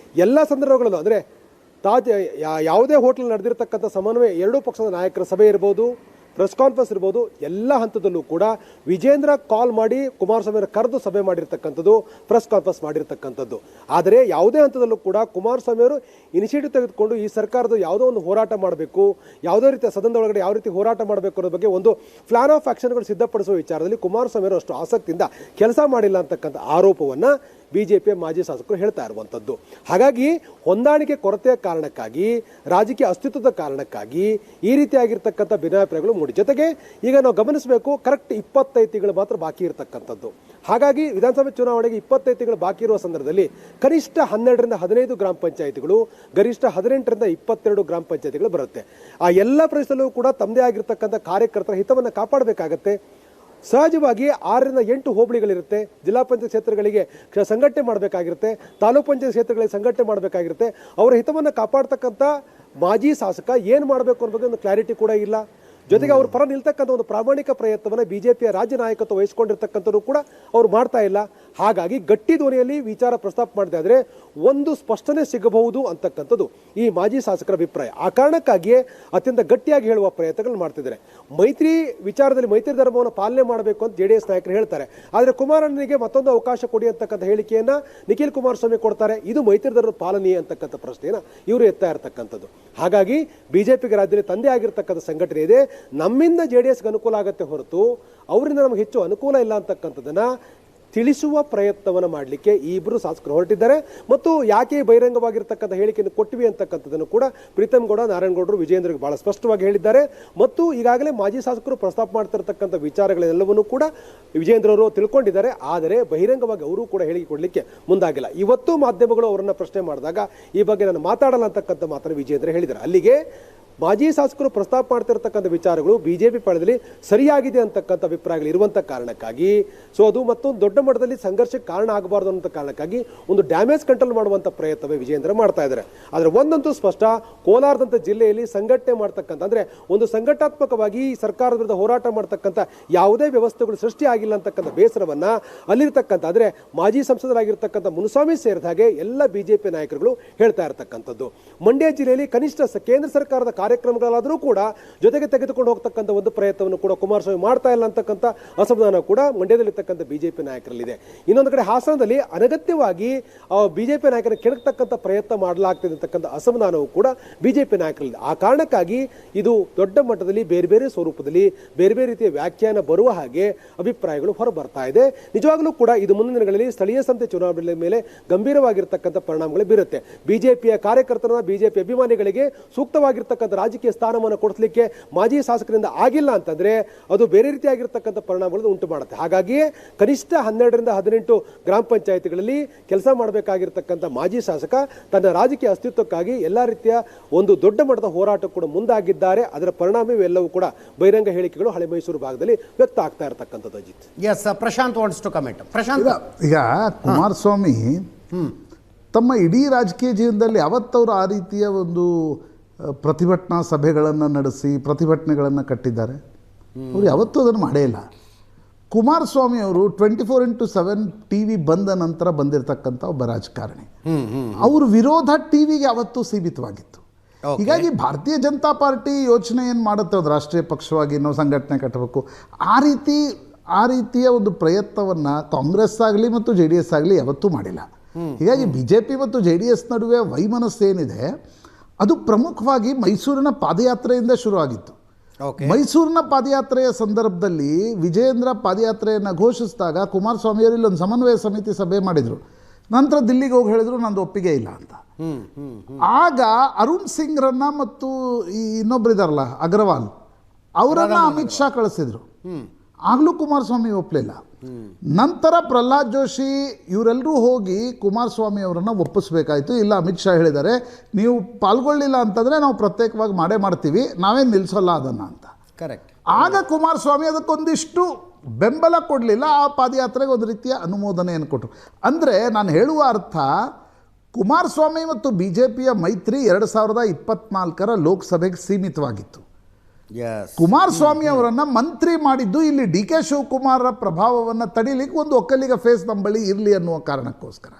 J: ಎಲ್ಲ ಸಂದರ್ಭಗಳಲ್ಲೂ ಅಂದರೆ ಯಾವುದೇ ಹೋಟೆಲ್ ನಡೆದಿರ್ತಕ್ಕಂಥ ಸಮನ್ವಯ ಎರಡೂ ಪಕ್ಷದ ನಾಯಕರ ಸಭೆ ಇರ್ಬೋದು, ಪ್ರೆಸ್ ಕಾನ್ಫರೆನ್ಸ್ ಇರ್ಬೋದು, ಎಲ್ಲ ಹಂತದಲ್ಲೂ ಕೂಡ ವಿಜೇಂದ್ರ ಕಾಲ್ ಮಾಡಿ ಕುಮಾರಸ್ವಾಮಿಯನ್ನು ಕರೆದು ಸಭೆ ಮಾಡಿರ್ತಕ್ಕಂಥದ್ದು, ಪ್ರೆಸ್ ಕಾನ್ಫರೆನ್ಸ್ ಮಾಡಿರ್ತಕ್ಕಂಥದ್ದು. ಆದರೆ ಯಾವುದೇ ಹಂತದಲ್ಲೂ ಕೂಡ ಕುಮಾರಸ್ವಾಮಿ ಅವರು ಇನಿಷಿಯೇಟಿವ್ ತೆಗೆದುಕೊಂಡು ಈ ಸರ್ಕಾರದ ಯಾವುದೋ ಒಂದು ಹೋರಾಟ ಮಾಡಬೇಕು, ಯಾವುದೇ ರೀತಿಯ ಸದನದ ಒಳಗಡೆ ಯಾವ ರೀತಿ ಹೋರಾಟ ಮಾಡಬೇಕು ಅನ್ನೋ ಬಗ್ಗೆ ಒಂದು ಪ್ಲಾನ್ ಆಫ್ ಆಕ್ಷನ್ಗಳು ಸಿದ್ಧಪಡಿಸುವ ವಿಚಾರದಲ್ಲಿ ಕುಮಾರಸ್ವಾಮಿ ಅವರು ಅಷ್ಟು ಆಸಕ್ತಿಯಿಂದ ಕೆಲಸ ಮಾಡಿಲ್ಲ ಅಂತಕ್ಕಂಥ ಆರೋಪವನ್ನು ಬಿಜೆಪಿಯ ಮಾಜಿ ಶಾಸಕರು ಹೇಳ್ತಾ ಇರುವಂಥದ್ದು. ಹಾಗಾಗಿ ಹೊಂದಾಣಿಕೆ ಕೊರತೆಯ ಕಾರಣಕ್ಕಾಗಿ, ರಾಜಕೀಯ ಅಸ್ತಿತ್ವದ ಕಾರಣಕ್ಕಾಗಿ ಈ ರೀತಿಯಾಗಿರ್ತಕ್ಕಂಥ ಭಿನ್ನಾಭಿಪ್ರಾಯಗಳು ಮೂಡಿ. ಜೊತೆಗೆ ಈಗ ನಾವು ಗಮನಿಸಬೇಕು, ಕರೆಕ್ಟ್ 25 ತಿಂಗಳು ಮಾತ್ರ ಬಾಕಿ ಇರತಕ್ಕಂಥದ್ದು. ಹಾಗಾಗಿ ವಿಧಾನಸಭೆ ಚುನಾವಣೆಗೆ 25 ತಿಂಗಳು ಬಾಕಿ ಇರುವ ಸಂದರ್ಭದಲ್ಲಿ ಕನಿಷ್ಠ 12ರಿಂದ 15 ಗ್ರಾಮ ಪಂಚಾಯಿತಿಗಳು, ಗರಿಷ್ಠ 18ರಿಂದ 22 ಗ್ರಾಮ ಪಂಚಾಯಿತಿಗಳು ಬರುತ್ತೆ. ಆ ಎಲ್ಲ ಪ್ರದೇಶದಲ್ಲೂ ಕೂಡ ತಮ್ಮದೇ ಆಗಿರ್ತಕ್ಕಂಥ ಕಾರ್ಯಕರ್ತರ ಹಿತವನ್ನು ಕಾಪಾಡಬೇಕಾಗತ್ತೆ. ಸಹಜವಾಗಿ 6ರಿಂದ 8 ಹೋಬಳಿಗಳಿರುತ್ತೆ, ಜಿಲ್ಲಾ ಪಂಚಾಯತ್ ಕ್ಷೇತ್ರಗಳಿಗೆ ಸಂಘಟನೆ ಮಾಡಬೇಕಾಗಿರುತ್ತೆ, ತಾಲೂಕು ಪಂಚಾಯತ್ ಕ್ಷೇತ್ರಗಳಿಗೆ ಸಂಘಟನೆ ಮಾಡಬೇಕಾಗಿರುತ್ತೆ. ಅವರ ಹಿತವನ್ನು ಕಾಪಾಡ್ತಕ್ಕಂಥ ಮಾಜಿ ಶಾಸಕ ಏನು ಮಾಡಬೇಕು ಅನ್ನೋ ಬಗ್ಗೆ ಒಂದು ಕ್ಲಾರಿಟಿ ಕೂಡ ಇಲ್ಲ. ಜೊತೆಗೆ ಅವ್ರ ಪರ ನಿಲ್ತಕ್ಕಂಥ ಒಂದು ಪ್ರಾಮಾಣಿಕ ಪ್ರಯತ್ನವನ್ನು ಬಿಜೆಪಿಯ ರಾಜ್ಯ ನಾಯಕತ್ವ ವಹಿಸಿಕೊಂಡಿರ್ತಕ್ಕಂಥದ್ದು ಕೂಡ ಅವ್ರು ಮಾಡ್ತಾ ಇಲ್ಲ. ಹಾಗಾಗಿ ಗಟ್ಟಿ ಧ್ವನಿಯಲ್ಲಿ ವಿಚಾರ ಪ್ರಸ್ತಾಪ ಮಾಡಿದೆ ಆದರೆ ಒಂದು ಸ್ಪಷ್ಟನೆ ಸಿಗಬಹುದು ಅಂತಕ್ಕಂಥದ್ದು ಈ ಮಾಜಿ ಶಾಸಕರ ಅಭಿಪ್ರಾಯ. ಆ ಕಾರಣಕ್ಕಾಗಿಯೇ ಅತ್ಯಂತ ಗಟ್ಟಿಯಾಗಿ ಹೇಳುವ ಪ್ರಯತ್ನಗಳನ್ನು ಮಾಡ್ತಿದ್ದಾರೆ. ಮೈತ್ರಿ ವಿಚಾರದಲ್ಲಿ ಮೈತ್ರಿ ಧರ್ಮವನ್ನು ಪಾಲನೆ ಮಾಡಬೇಕು ಅಂತ JDS ನಾಯಕರು ಹೇಳ್ತಾರೆ. ಆದರೆ ಕುಮಾರಣ್ಣನಿಗೆ ಮತ್ತೊಂದು ಅವಕಾಶ ಕೊಡಿ ಅಂತಕ್ಕಂಥ ಹೇಳಿಕೆಯನ್ನ ನಿಖಿಲ್ ಕುಮಾರಸ್ವಾಮಿ ಕೊಡ್ತಾರೆ. ಇದು ಮೈತ್ರಿ ಧರ್ಮದ ಪಾಲನೆ ಅಂತಕ್ಕಂಥ ಪ್ರಶ್ನೆಯನ್ನ ಇವರು ಎತ್ತಾ ಇರತಕ್ಕಂಥದ್ದು. ಹಾಗಾಗಿ ಬಿಜೆಪಿಗೆ ರಾಜ್ಯದಲ್ಲಿ ತಂದೆ ಆಗಿರ್ತಕ್ಕಂಥ ಸಂಘಟನೆ ಇದೆ. ನಮ್ಮಿಂದ JDSಗೆ ಅನುಕೂಲ ಆಗುತ್ತೆ ಹೊರತು ಅವರಿಂದ ನಮಗೆ ಹೆಚ್ಚು ಅನುಕೂಲ ಇಲ್ಲ ಅಂತಕ್ಕಂಥದ್ದನ್ನ ತಿಳಿಸುವ ಪ್ರಯತ್ನವನ್ನು ಮಾಡಲಿಕ್ಕೆ ಈ ಇಬ್ಬರು ಶಾಸಕರು ಹೊರಟಿದ್ದಾರೆ. ಮತ್ತು ಯಾಕೆ ಬಹಿರಂಗವಾಗಿರ್ತಕ್ಕಂಥ ಹೇಳಿಕೆಯನ್ನು ಕೊಟ್ಟಿವಿ ಅಂತಕ್ಕಂಥದ್ದನ್ನು ಕೂಡ ಪ್ರೀತಮ್ ಗೌಡ, ನಾರಾಯಣಗೌಡರು, ವಿಜೇಂದ್ರಿಗೆ ಬಹಳ ಸ್ಪಷ್ಟವಾಗಿ ಹೇಳಿದ್ದಾರೆ. ಮತ್ತು ಈಗಾಗಲೇ ಮಾಜಿ ಶಾಸಕರು ಪ್ರಸ್ತಾಪ ಮಾಡ್ತಿರ್ತಕ್ಕಂಥ ವಿಚಾರಗಳೆಲ್ಲವನ್ನೂ ಕೂಡ ವಿಜೇಂದ್ರ ಅವರು ತಿಳ್ಕೊಂಡಿದ್ದಾರೆ. ಆದರೆ ಬಹಿರಂಗವಾಗಿ ಅವರು ಕೂಡ ಹೇಳಿಕೆ ಕೊಡಲಿಕ್ಕೆ ಮುಂದಾಗಿಲ್ಲ. ಇವತ್ತು ಮಾಧ್ಯಮಗಳು ಅವರನ್ನ ಪ್ರಶ್ನೆ ಮಾಡಿದಾಗ ಈ ಬಗ್ಗೆ ನಾನು ಮಾತಾಡಲ್ಲ ಅಂತಕ್ಕಂಥ ಮಾತನ್ನು ವಿಜೇಂದ್ರ ಹೇಳಿದ್ದಾರೆ. ಅಲ್ಲಿಗೆ ಮಾಜಿ ಶಾಸಕರು ಪ್ರಸ್ತಾಪ ಮಾಡ್ತಿರ್ತಕ್ಕಂಥ ವಿಚಾರಗಳು ಬಿಜೆಪಿ ಪಾಳದಲ್ಲಿ ಸರಿಯಾಗಿದೆ ಅಂತಕ್ಕಂಥ ಅಭಿಪ್ರಾಯಗಳು ಇರುವಂಥ ಕಾರಣಕ್ಕಾಗಿ ಅದು ಮತ್ತೊಂದು ದೊಡ್ಡ ಮಟ್ಟದಲ್ಲಿ ಸಂಘರ್ಷಕ್ಕೆ ಕಾರಣ ಆಗಬಾರ್ದು ಅನ್ನೋ ಕಾರಣಕ್ಕಾಗಿ ಒಂದು ಡ್ಯಾಮೇಜ್ ಕಂಟ್ರೋಲ್ ಮಾಡುವಂಥ ಪ್ರಯತ್ನವೇ ವಿಜೇಂದ್ರ ಮಾಡ್ತಾ ಇದ್ದಾರೆ. ಆದರೆ ಒಂದಂತೂ ಸ್ಪಷ್ಟ, ಕೋಲಾರದಂಥ ಜಿಲ್ಲೆಯಲ್ಲಿ ಸಂಘಟನೆ ಮಾಡ್ತಕ್ಕಂಥ ಅಂದರೆ ಒಂದು ಸಂಘಟನಾತ್ಮಕವಾಗಿ ಸರ್ಕಾರದ ವಿರುದ್ಧ ಹೋರಾಟ ಮಾಡ್ತಕ್ಕಂಥ ಯಾವುದೇ ವ್ಯವಸ್ಥೆಗಳು ಸೃಷ್ಟಿ ಆಗಿಲ್ಲ ಅಂತಕ್ಕಂಥ ಬೇಸರವನ್ನ ಅಲ್ಲಿರ್ತಕ್ಕಂಥ ಅಂದರೆ ಮಾಜಿ ಸಂಸದರಾಗಿರ್ತಕ್ಕಂಥ ಮುನುಸ್ವಾಮಿ ಸೇರಿದ ಹಾಗೆ ಎಲ್ಲ ಬಿಜೆಪಿ ನಾಯಕರುಗಳು ಹೇಳ್ತಾ ಇರತಕ್ಕಂಥದ್ದು. ಮಂಡ್ಯ ಜಿಲ್ಲೆಯಲ್ಲಿ ಕನಿಷ್ಠ ಕೇಂದ್ರ ಸರ್ಕಾರದ ಕಾರ್ಯಕ್ರಮಗಳಾದರೂ ಕೂಡ ಜೊತೆಗೆ ತೆಗೆದುಕೊಂಡು ಹೋಗ್ತಕ್ಕಂಥ ಒಂದು ಪ್ರಯತ್ನವನ್ನು ಕೂಡ ಕುಮಾರಸ್ವಾಮಿ ಮಾಡ್ತಾ ಇಲ್ಲ ಅಂತಕ್ಕಂಥ ಅಸಮಾಧಾನ ಕೂಡ ಮಂಡ್ಯದಲ್ಲಿರ್ತಕ್ಕಂಥ ಬಿಜೆಪಿ ನಾಯಕರಲ್ಲಿದೆ. ಇನ್ನೊಂದು ಕಡೆ ಹಾಸನದಲ್ಲಿ ಅನಗತ್ಯವಾಗಿ ಬಿಜೆಪಿ ನಾಯಕರ ಕೆಣಕ್ತಕ್ಕಂಥ ಪ್ರಯತ್ನ ಮಾಡಲಾಗ್ತಿದೆ ಅಂತಕ್ಕಂಥ ಅಸಮಾಧಾನವೂ ಕೂಡ ಬಿಜೆಪಿ ನಾಯಕರಲ್ಲಿದೆ. ಆ ಕಾರಣಕ್ಕಾಗಿ ಇದು ದೊಡ್ಡ ಮಟ್ಟದಲ್ಲಿ ಬೇರೆ ಬೇರೆ ಸ್ವರೂಪದಲ್ಲಿ ಬೇರೆ ಬೇರೆ ರೀತಿಯ ವ್ಯಾಖ್ಯಾನ ಬರುವ ಹಾಗೆ ಅಭಿಪ್ರಾಯಗಳು ಹೊರಬರ್ತಾ ಇದೆ. ನಿಜವಾಗ್ಲೂ ಕೂಡ ಇದು ಮುಂದಿನ ದಿನಗಳಲ್ಲಿ ಸ್ಥಳೀಯ ಸಂಸ್ಥೆ ಚುನಾವಣೆ ಮೇಲೆ ಗಂಭೀರವಾಗಿರ್ತಕ್ಕಂಥ ಪರಿಣಾಮಗಳು ಬೀರುತ್ತೆ. ಬಿಜೆಪಿಯ ಕಾರ್ಯಕರ್ತರನ್ನ, ಬಿಜೆಪಿ ಅಭಿಮಾನಿಗಳಿಗೆ ಸೂಕ್ತವಾಗಿರ್ತಕ್ಕಂಥ ರಾಜಕೀಯ ಸ್ಥಾನಮಾನ ಕೊಡಿಸಲಿಕ್ಕೆ ಮಾಜಿ ಶಾಸಕರಿಂದ ಆಗಿಲ್ಲ ಅಂತಂದ್ರೆ ಅದು ಬೇರೆ ರೀತಿಯಾಗಿರ್ತಕ್ಕಂಥ ಪರಿಣಾಮಗಳನ್ನು ಉಂಟು ಮಾಡುತ್ತೆ. ಹಾಗಾಗಿಯೇ ಕನಿಷ್ಠ 12ರಿಂದ 18 ಗ್ರಾಮ ಪಂಚಾಯಿತಿಗಳಲ್ಲಿ ಕೆಲಸ ಮಾಡಬೇಕಾಗಿರ್ತಕ್ಕಂಥ ಮಾಜಿ ಶಾಸಕ ತನ್ನ ರಾಜಕೀಯ ಅಸ್ತಿತ್ವಕ್ಕಾಗಿ ಎಲ್ಲಾ ರೀತಿಯ ಒಂದು ದೊಡ್ಡ ಮಟ್ಟದ ಹೋರಾಟ ಕೂಡ ಮುಂದಾಗಿದ್ದಾರೆ. ಅದರ ಪರಿಣಾಮವೆಲ್ಲವೂ ಕೂಡ ಬಹಿರಂಗ ಹೇಳಿಕೆಗಳು ಹಳೆ ಮೈಸೂರು ಭಾಗದಲ್ಲಿ ವ್ಯಕ್ತ ಆಗ್ತಾ ಇರತಕ್ಕಂಥದ್ದು. Ajit,
A: yes, Prashant wants to comment. Prashant,
I: ಈಗ ಕುಮಾರಸ್ವಾಮಿ ತಮ್ಮ ಇಡೀ ರಾಜಕೀಯ ಜೀವನದಲ್ಲಿ ಯಾವತ್ತವರು ಆ ರೀತಿಯ ಒಂದು ಪ್ರತಿಭಟನಾ ಸಭೆಗಳನ್ನು ನಡೆಸಿ ಪ್ರತಿಭಟನೆಗಳನ್ನು ಕಟ್ಟಿದ್ದಾರೆ? ಅವರು ಯಾವತ್ತೂ ಅದನ್ನು ಮಾಡೇ ಇಲ್ಲ. ಕುಮಾರಸ್ವಾಮಿ ಅವರು 24x7 TV ಬಂದ ನಂತರ ಬಂದಿರತಕ್ಕಂಥ ಒಬ್ಬ ರಾಜಕಾರಣಿ. ಅವ್ರ ವಿರೋಧ ಟಿವಿಗೆ ಯಾವತ್ತೂ ಸೀಮಿತವಾಗಿತ್ತು. ಹೀಗಾಗಿ ಭಾರತೀಯ ಜನತಾ ಪಾರ್ಟಿ ಯೋಚನೆ ಏನು ಮಾಡುತ್ತೆ, ಅದು ರಾಷ್ಟ್ರೀಯ ಪಕ್ಷವಾಗಿ ನಾವು ಸಂಘಟನೆ ಕಟ್ಟಬೇಕು, ಆ ರೀತಿಯ ಒಂದು ಪ್ರಯತ್ನವನ್ನು ಕಾಂಗ್ರೆಸ್ ಆಗಲಿ ಮತ್ತು JDS ಆಗಲಿ ಯಾವತ್ತೂ ಮಾಡಿಲ್ಲ. ಹೀಗಾಗಿ BJP ಮತ್ತು JDS ನಡುವೆ ವೈಮನಸ್ಸೇನಿದೆ ಅದು ಪ್ರಮುಖವಾಗಿ ಮೈಸೂರಿನ ಪಾದಯಾತ್ರೆಯಿಂದ ಶುರುವಾಗಿತ್ತು.
A: Okay.
I: ಮೈಸೂರಿನ ಪಾದಯಾತ್ರೆಯ ಸಂದರ್ಭದಲ್ಲಿ ವಿಜಯೇಂದ್ರ ಪಾದಯಾತ್ರೆಯನ್ನು ಘೋಷಿಸಿದಾಗ ಕುಮಾರಸ್ವಾಮಿಯವರು ಇಲ್ಲೊಂದು ಸಮನ್ವಯ ಸಮಿತಿ ಸಭೆ ಮಾಡಿದರು. ನಂತರ ದಿಲ್ಲಿಗೆ ಹೋಗಿ ಹೇಳಿದ್ರು ನಂದು ಒಪ್ಪಿಗೆ ಇಲ್ಲ ಅಂತ. ಆಗ ಅರುಣ್ ಸಿಂಗ್ರನ್ನ ಮತ್ತು ಈ ಇನ್ನೊಬ್ರು ಇದಾರಲ್ಲ ಅಗ್ರವಾಲ್ ಅವರನ್ನ ಅಮಿತ್ ಶಾ ಕಳಿಸಿದ್ರು. ಆಗಲೂ ಕುಮಾರಸ್ವಾಮಿ ಒಪ್ಪಲಿಲ್ಲ. ನಂತರ ಪ್ರಹ್ಲಾದ್ ಜೋಶಿ ಇವರೆಲ್ಲರೂ ಹೋಗಿ ಕುಮಾರಸ್ವಾಮಿ ಅವರನ್ನು ಒಪ್ಪಿಸ್ಬೇಕಾಯ್ತು. ಇಲ್ಲ, ಅಮಿತ್ ಶಾ ಹೇಳಿದ್ದಾರೆ ನೀವು ಪಾಲ್ಗೊಳ್ಳಿಲ್ಲ ಅಂತಂದರೆ ನಾವು ಪ್ರತ್ಯೇಕವಾಗಿ ಮಾಡ್ತೀವಿ, ನಾವೇನು ನಿಲ್ಲಿಸೋಲ್ಲ ಅದನ್ನು ಅಂತ.
A: ಕರೆಕ್ಟ್.
I: ಆಗ ಕುಮಾರಸ್ವಾಮಿ ಅದಕ್ಕೊಂದಿಷ್ಟು ಬೆಂಬಲ ಕೊಡಲಿಲ್ಲ. ಆ ಪಾದಯಾತ್ರೆಗೆ ಒಂದು ರೀತಿಯ ಅನುಮೋದನೆಯನ್ನು ಕೊಟ್ಟರು. ಅಂದರೆ ನಾನು ಹೇಳುವ ಅರ್ಥ, ಕುಮಾರಸ್ವಾಮಿ ಮತ್ತು BJPಯ ಮೈತ್ರಿ 2024ರ ಲೋಕಸಭೆಗೆ ಸೀಮಿತವಾಗಿತ್ತು. ಕುಮಾರಸ್ವಾಮಿ ಅವರನ್ನು ಮಂತ್ರಿ ಮಾಡಿದ್ದು ಇಲ್ಲಿ DK ಶಿವಕುಮಾರರ ಪ್ರಭಾವವನ್ನು ತಡಿಲಿಕ್ಕೆ ಒಂದು ಒಕ್ಕಲಿಗ ಫೇಸ್ ನಮ್ಮ ಬಳಿ ಇರಲಿ ಅನ್ನುವ ಕಾರಣಕ್ಕೋಸ್ಕರ.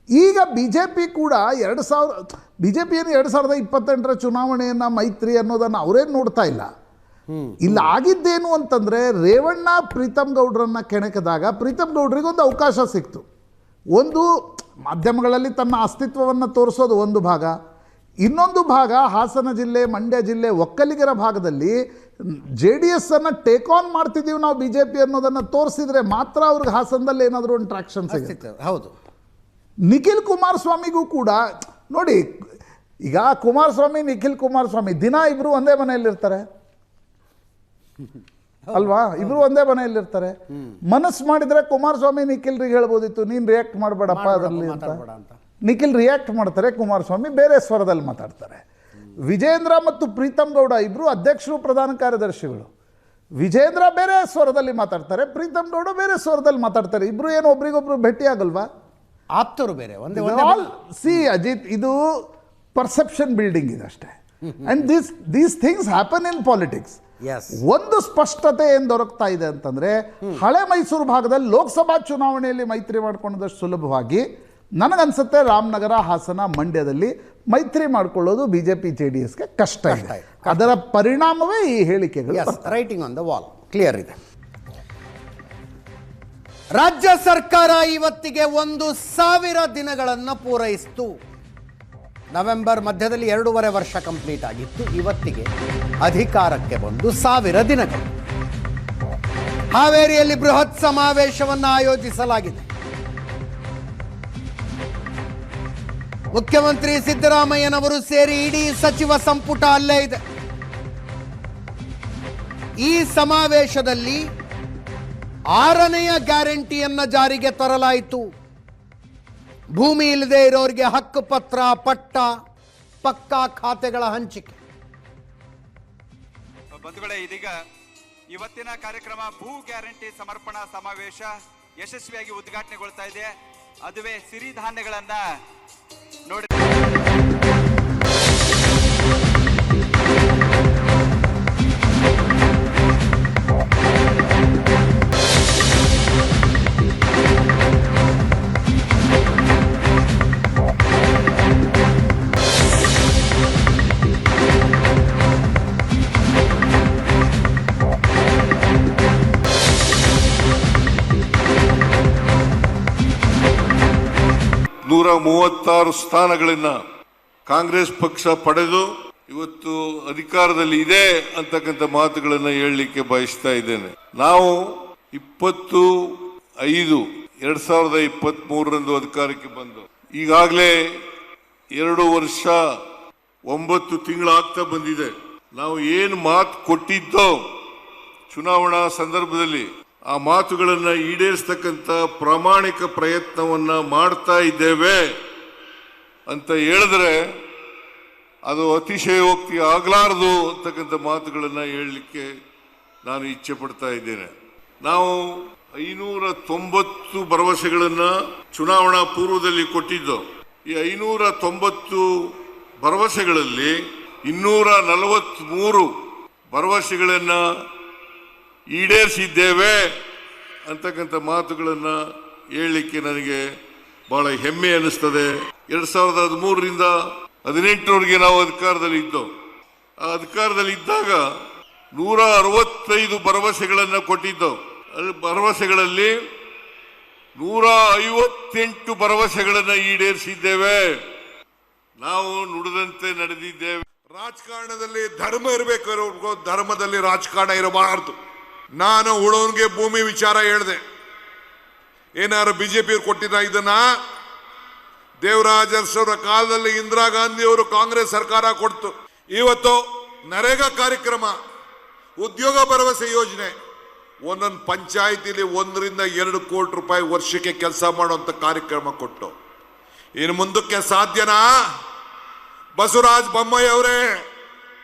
I: ಈಗ BJP ಕೂಡ 2028ರ ಚುನಾವಣೆಯನ್ನು ಮೈತ್ರಿ ಅನ್ನೋದನ್ನು ಅವರೇನು ನೋಡ್ತಾ ಇಲ್ಲ. ಇಲ್ಲ ಆಗಿದ್ದೇನು ಅಂತಂದರೆ, ರೇವಣ್ಣ ಪ್ರೀತಮ್ ಗೌಡ್ರನ್ನ ಕೆಣಕಿದಾಗ ಪ್ರೀತಮ್ ಗೌಡ್ರಿಗೆ ಒಂದು ಅವಕಾಶ ಸಿಕ್ತು. ಒಂದು ಮಾಧ್ಯಮಗಳಲ್ಲಿ ತನ್ನ ಅಸ್ತಿತ್ವವನ್ನು ತೋರಿಸೋದು ಒಂದು ಭಾಗ, ಇನ್ನೊಂದು ಭಾಗ ಹಾಸನ ಜಿಲ್ಲೆ, ಮಂಡ್ಯ ಜಿಲ್ಲೆ, ಒಕ್ಕಲಿಗರ ಭಾಗದಲ್ಲಿ JDS ಅನ್ನು ಟೇಕ್ ಆನ್ ಮಾಡ್ತಿದ್ದೀವಿ ನಾವು BJP ಅನ್ನೋದನ್ನು ತೋರಿಸಿದ್ರೆ ಮಾತ್ರ ಅವ್ರಿಗೆ ಹಾಸನದಲ್ಲಿ ಏನಾದರೂ ಒಂದು ಟ್ರಾಕ್ಷನ್ ಸಿಗುತ್ತೆ.
A: ಹೌದು.
I: ನಿಖಿಲ್ ಕುಮಾರಸ್ವಾಮಿಗೂ ಕೂಡ ನೋಡಿ, ಈಗ ಕುಮಾರಸ್ವಾಮಿ ನಿಖಿಲ್ ಕುಮಾರಸ್ವಾಮಿ ದಿನ ಇಬ್ಬರು ಒಂದೇ ಮನೆಯಲ್ಲಿರ್ತಾರೆ ಅಲ್ವಾ? ಇಬ್ರು ಒಂದೇ ಮನೆಯಲ್ಲಿರ್ತಾರೆ. ಮನಸ್ಸು ಮಾಡಿದ್ರೆ ಕುಮಾರಸ್ವಾಮಿ ನಿಖಿಲ್ರಿಗೆ ಹೇಳ್ಬೋದಿತ್ತು ನೀನು ರಿಯಾಕ್ಟ್ ಮಾಡಬೇಡಪ್ಪ ಅದರಲ್ಲಿ ಅಂತ. ನಿಖಿಲ್ ರಿಯಾಕ್ಟ್ ಮಾಡ್ತಾರೆ, ಕುಮಾರಸ್ವಾಮಿ ಬೇರೆ ಸ್ವರದಲ್ಲಿ ಮಾತಾಡ್ತಾರೆ. ವಿಜೇಂದ್ರ ಮತ್ತು ಪ್ರೀತಮ್ ಗೌಡ ಇಬ್ಬರು ಅಧ್ಯಕ್ಷರು, ಪ್ರಧಾನ ಕಾರ್ಯದರ್ಶಿಗಳು. ವಿಜೇಂದ್ರ ಬೇರೆ ಸ್ವರದಲ್ಲಿ ಮಾತಾಡ್ತಾರೆ, ಪ್ರೀತಮ್ ಗೌಡ ಬೇರೆ ಸ್ವರದಲ್ಲಿ ಮಾತಾಡ್ತಾರೆ. ಇಬ್ರು ಏನು ಒಬ್ರಿಗೊಬ್ರು ಭೇಟಿ ಆಗಲ್ವಾ?
A: ಆಪ್ತರು ಬೇರೆ.
I: ಸಿ ಅಜಿತ್, ಇದು ಪರ್ಸೆಪ್ಷನ್ ಬಿಲ್ಡಿಂಗ್ ಇದೆ ಅಷ್ಟೇ. And these things happen in politics. ಒಂದು ಸ್ಪಷ್ಟತೆ ಏನು ದೊರಕ್ತಾ ಇದೆ ಅಂತಂದರೆ, ಹಳೆ ಮೈಸೂರು ಭಾಗದಲ್ಲಿ ಲೋಕಸಭಾ ಚುನಾವಣೆಯಲ್ಲಿ ಮೈತ್ರಿ ಮಾಡಿಕೊಂಡದಷ್ಟು ಸುಲಭವಾಗಿ ನನಗನ್ಸುತ್ತೆ ರಾಮನಗರ, ಹಾಸನ, ಮಂಡ್ಯದಲ್ಲಿ ಮೈತ್ರಿ ಮಾಡಿಕೊಳ್ಳೋದು BJP JDSಗೆ ಕಷ್ಟ ಇದೆ. ಅದರ ಪರಿಣಾಮವೇ ಈ ಹೇಳಿಕೆಗಳು.
A: Writing on the wall clear ಇದೆ. ರಾಜ್ಯ ಸರ್ಕಾರ ಇವತ್ತಿಗೆ 1,000 ದಿನಗಳನ್ನು ಪೂರೈಸಿತು. ನವೆಂಬರ್ ಮಧ್ಯದಲ್ಲಿ 2.5 ವರ್ಷ ಕಂಪ್ಲೀಟ್ ಆಗಿತ್ತು. ಇವತ್ತಿಗೆ ಅಧಿಕಾರಕ್ಕೆ ಬಂದು 1000 ದಿನಗಳು. ಹಾವೇರಿಯಲ್ಲಿ ಬೃಹತ್ ಸಮಾವೇಶವನ್ನು ಆಯೋಜಿಸಲಾಗಿದೆ. ಮುಖ್ಯಮಂತ್ರಿ ಸಿದ್ದರಾಮಯ್ಯನವರು ಸೇರಿ ಇಡೀ ಸಚಿವ ಸಂಪುಟ ಅಲ್ಲೇ ಇದೆ. ಈ ಸಮಾವೇಶದಲ್ಲಿ 6ನೆಯ ಗ್ಯಾರಂಟಿಯನ್ನ ಜಾರಿಗೆ ತರಲಾಯಿತು. ಭೂಮಿ ಇಲ್ಲದೆ ಇರೋರಿಗೆ ಹಕ್ಕು ಪತ್ರ, ಪಟ್ಟ, ಪಕ್ಕಾ ಖಾತೆಗಳ ಹಂಚಿಕೆ.
K: ಬಂಧುಗಳೇ, ಇದೀಗ ಇವತ್ತಿನ ಕಾರ್ಯಕ್ರಮ ಭೂ ಗ್ಯಾರಂಟಿ ಸಮರ್ಪಣಾ ಸಮಾವೇಶ ಯಶಸ್ವಿಯಾಗಿ ಉದ್ಘಾಟನೆಗೊಳ್ತಾ ಇದೆ. ಅದುವೇ ಸಿರಿಧಾನ್ಯಗಳನ್ನ ನೋಡಿ.
L: ನೂರ 36 ಸ್ಥಾನಗಳನ್ನ ಕಾಂಗ್ರೆಸ್ ಪಕ್ಷ ಪಡೆದು ಇವತ್ತು ಅಧಿಕಾರದಲ್ಲಿ ಇದೆ ಅಂತಕ್ಕಂಥ ಮಾತುಗಳನ್ನ ಹೇಳಲಿಕ್ಕೆ ಬಯಸ್ತಾ ಇದ್ದೇನೆ. ನಾವು 20/5/2023 ಅಧಿಕಾರಕ್ಕೆ ಬಂದು ಈಗಾಗಲೇ 2 ವರ್ಷ 9 ತಿಂಗಳಾಗ್ತಾ ಬಂದಿದೆ. ನಾವು ಏನು ಮಾತು ಕೊಟ್ಟಿದ್ದೋ ಚುನಾವಣಾ ಸಂದರ್ಭದಲ್ಲಿ ಆ ಮಾತುಗಳನ್ನು ಈಡೇರಿಸತಕ್ಕಂಥ ಪ್ರಾಮಾಣಿಕ ಪ್ರಯತ್ನವನ್ನ ಮಾಡ್ತಾ ಇದ್ದೇವೆ ಅಂತ ಹೇಳಿದ್ರೆ ಅದು ಅತಿಶಯೋಕ್ತಿ ಆಗಲಾರದು ಅಂತಕ್ಕಂಥ ಮಾತುಗಳನ್ನು ಹೇಳಲಿಕ್ಕೆ ನಾನು ಇಚ್ಛೆ ಪಡ್ತಾ ಇದ್ದೇನೆ. ನಾವು 590 ಭರವಸೆಗಳನ್ನು ಚುನಾವಣಾ ಪೂರ್ವದಲ್ಲಿ ಕೊಟ್ಟಿದ್ದು. ಈ 590 ಭರವಸೆಗಳಲ್ಲಿ 243 ಭರವಸೆಗಳನ್ನು ಈಡೇರಿಸಿದ್ದೇವೆ ಅಂತಕ್ಕಂಥ ಮಾತುಗಳನ್ನು ಹೇಳಲಿಕ್ಕೆ ನನಗೆ ಬಹಳ ಹೆಮ್ಮೆ ಅನ್ನಿಸ್ತದೆ. 2013ರಿಂದ 2018ರವರೆಗೆ ನಾವು ಅಧಿಕಾರದಲ್ಲಿ ಇದ್ದೋ. ಆ ಅಧಿಕಾರದಲ್ಲಿ ಇದ್ದಾಗ 165 ಭರವಸೆಗಳನ್ನು ಕೊಟ್ಟಿದ್ದೋ. ಭರವಸೆಗಳಲ್ಲಿ 158 ಭರವಸೆಗಳನ್ನು ಈಡೇರಿಸಿದ್ದೇವೆ. ನಾವು ನುಡಿದಂತೆ ನಡೆದಿದ್ದೇವೆ. ರಾಜಕಾರಣದಲ್ಲಿ ಧರ್ಮ ಇರಬೇಕು, ಧರ್ಮದಲ್ಲಿ ರಾಜಕಾರಣ ಇರಬಾರದು. ನಾನು ಉಳೋನ್ಗೆ ಭೂಮಿ ವಿಚಾರ ಹೇಳಿದೆ. ಏನಾದ್ರು ಬಿಜೆಪಿ ಕೊಟ್ಟಿದ್ದ ಇದನ್ನ? ದೇವರಾಜ ಅರಸರ ಕಾಲದಲ್ಲಿ ಇಂದಿರಾ ಗಾಂಧಿ ಅವರು ಕಾಂಗ್ರೆಸ್ ಸರ್ಕಾರ ಕೊಡ್ತು. ಇವತ್ತು ನರೇಗಾ ಕಾರ್ಯಕ್ರಮ, ಉದ್ಯೋಗ ಭರವಸೆ ಯೋಜನೆ, ಒಂದೊಂದು ಪಂಚಾಯಿತಿಲಿ 1 ರಿಂದ 2 ಕೋಟಿ ರೂಪಾಯಿ ವರ್ಷಕ್ಕೆ ಕೆಲಸ ಮಾಡುವಂತ ಕಾರ್ಯಕ್ರಮ ಕೊಟ್ಟು, ಇನ್ನು ಮುಂದಕ್ಕೆ ಸಾಧ್ಯನಾ? ಬಸವರಾಜ ಬೊಮ್ಮಾಯಿ ಅವರೇ,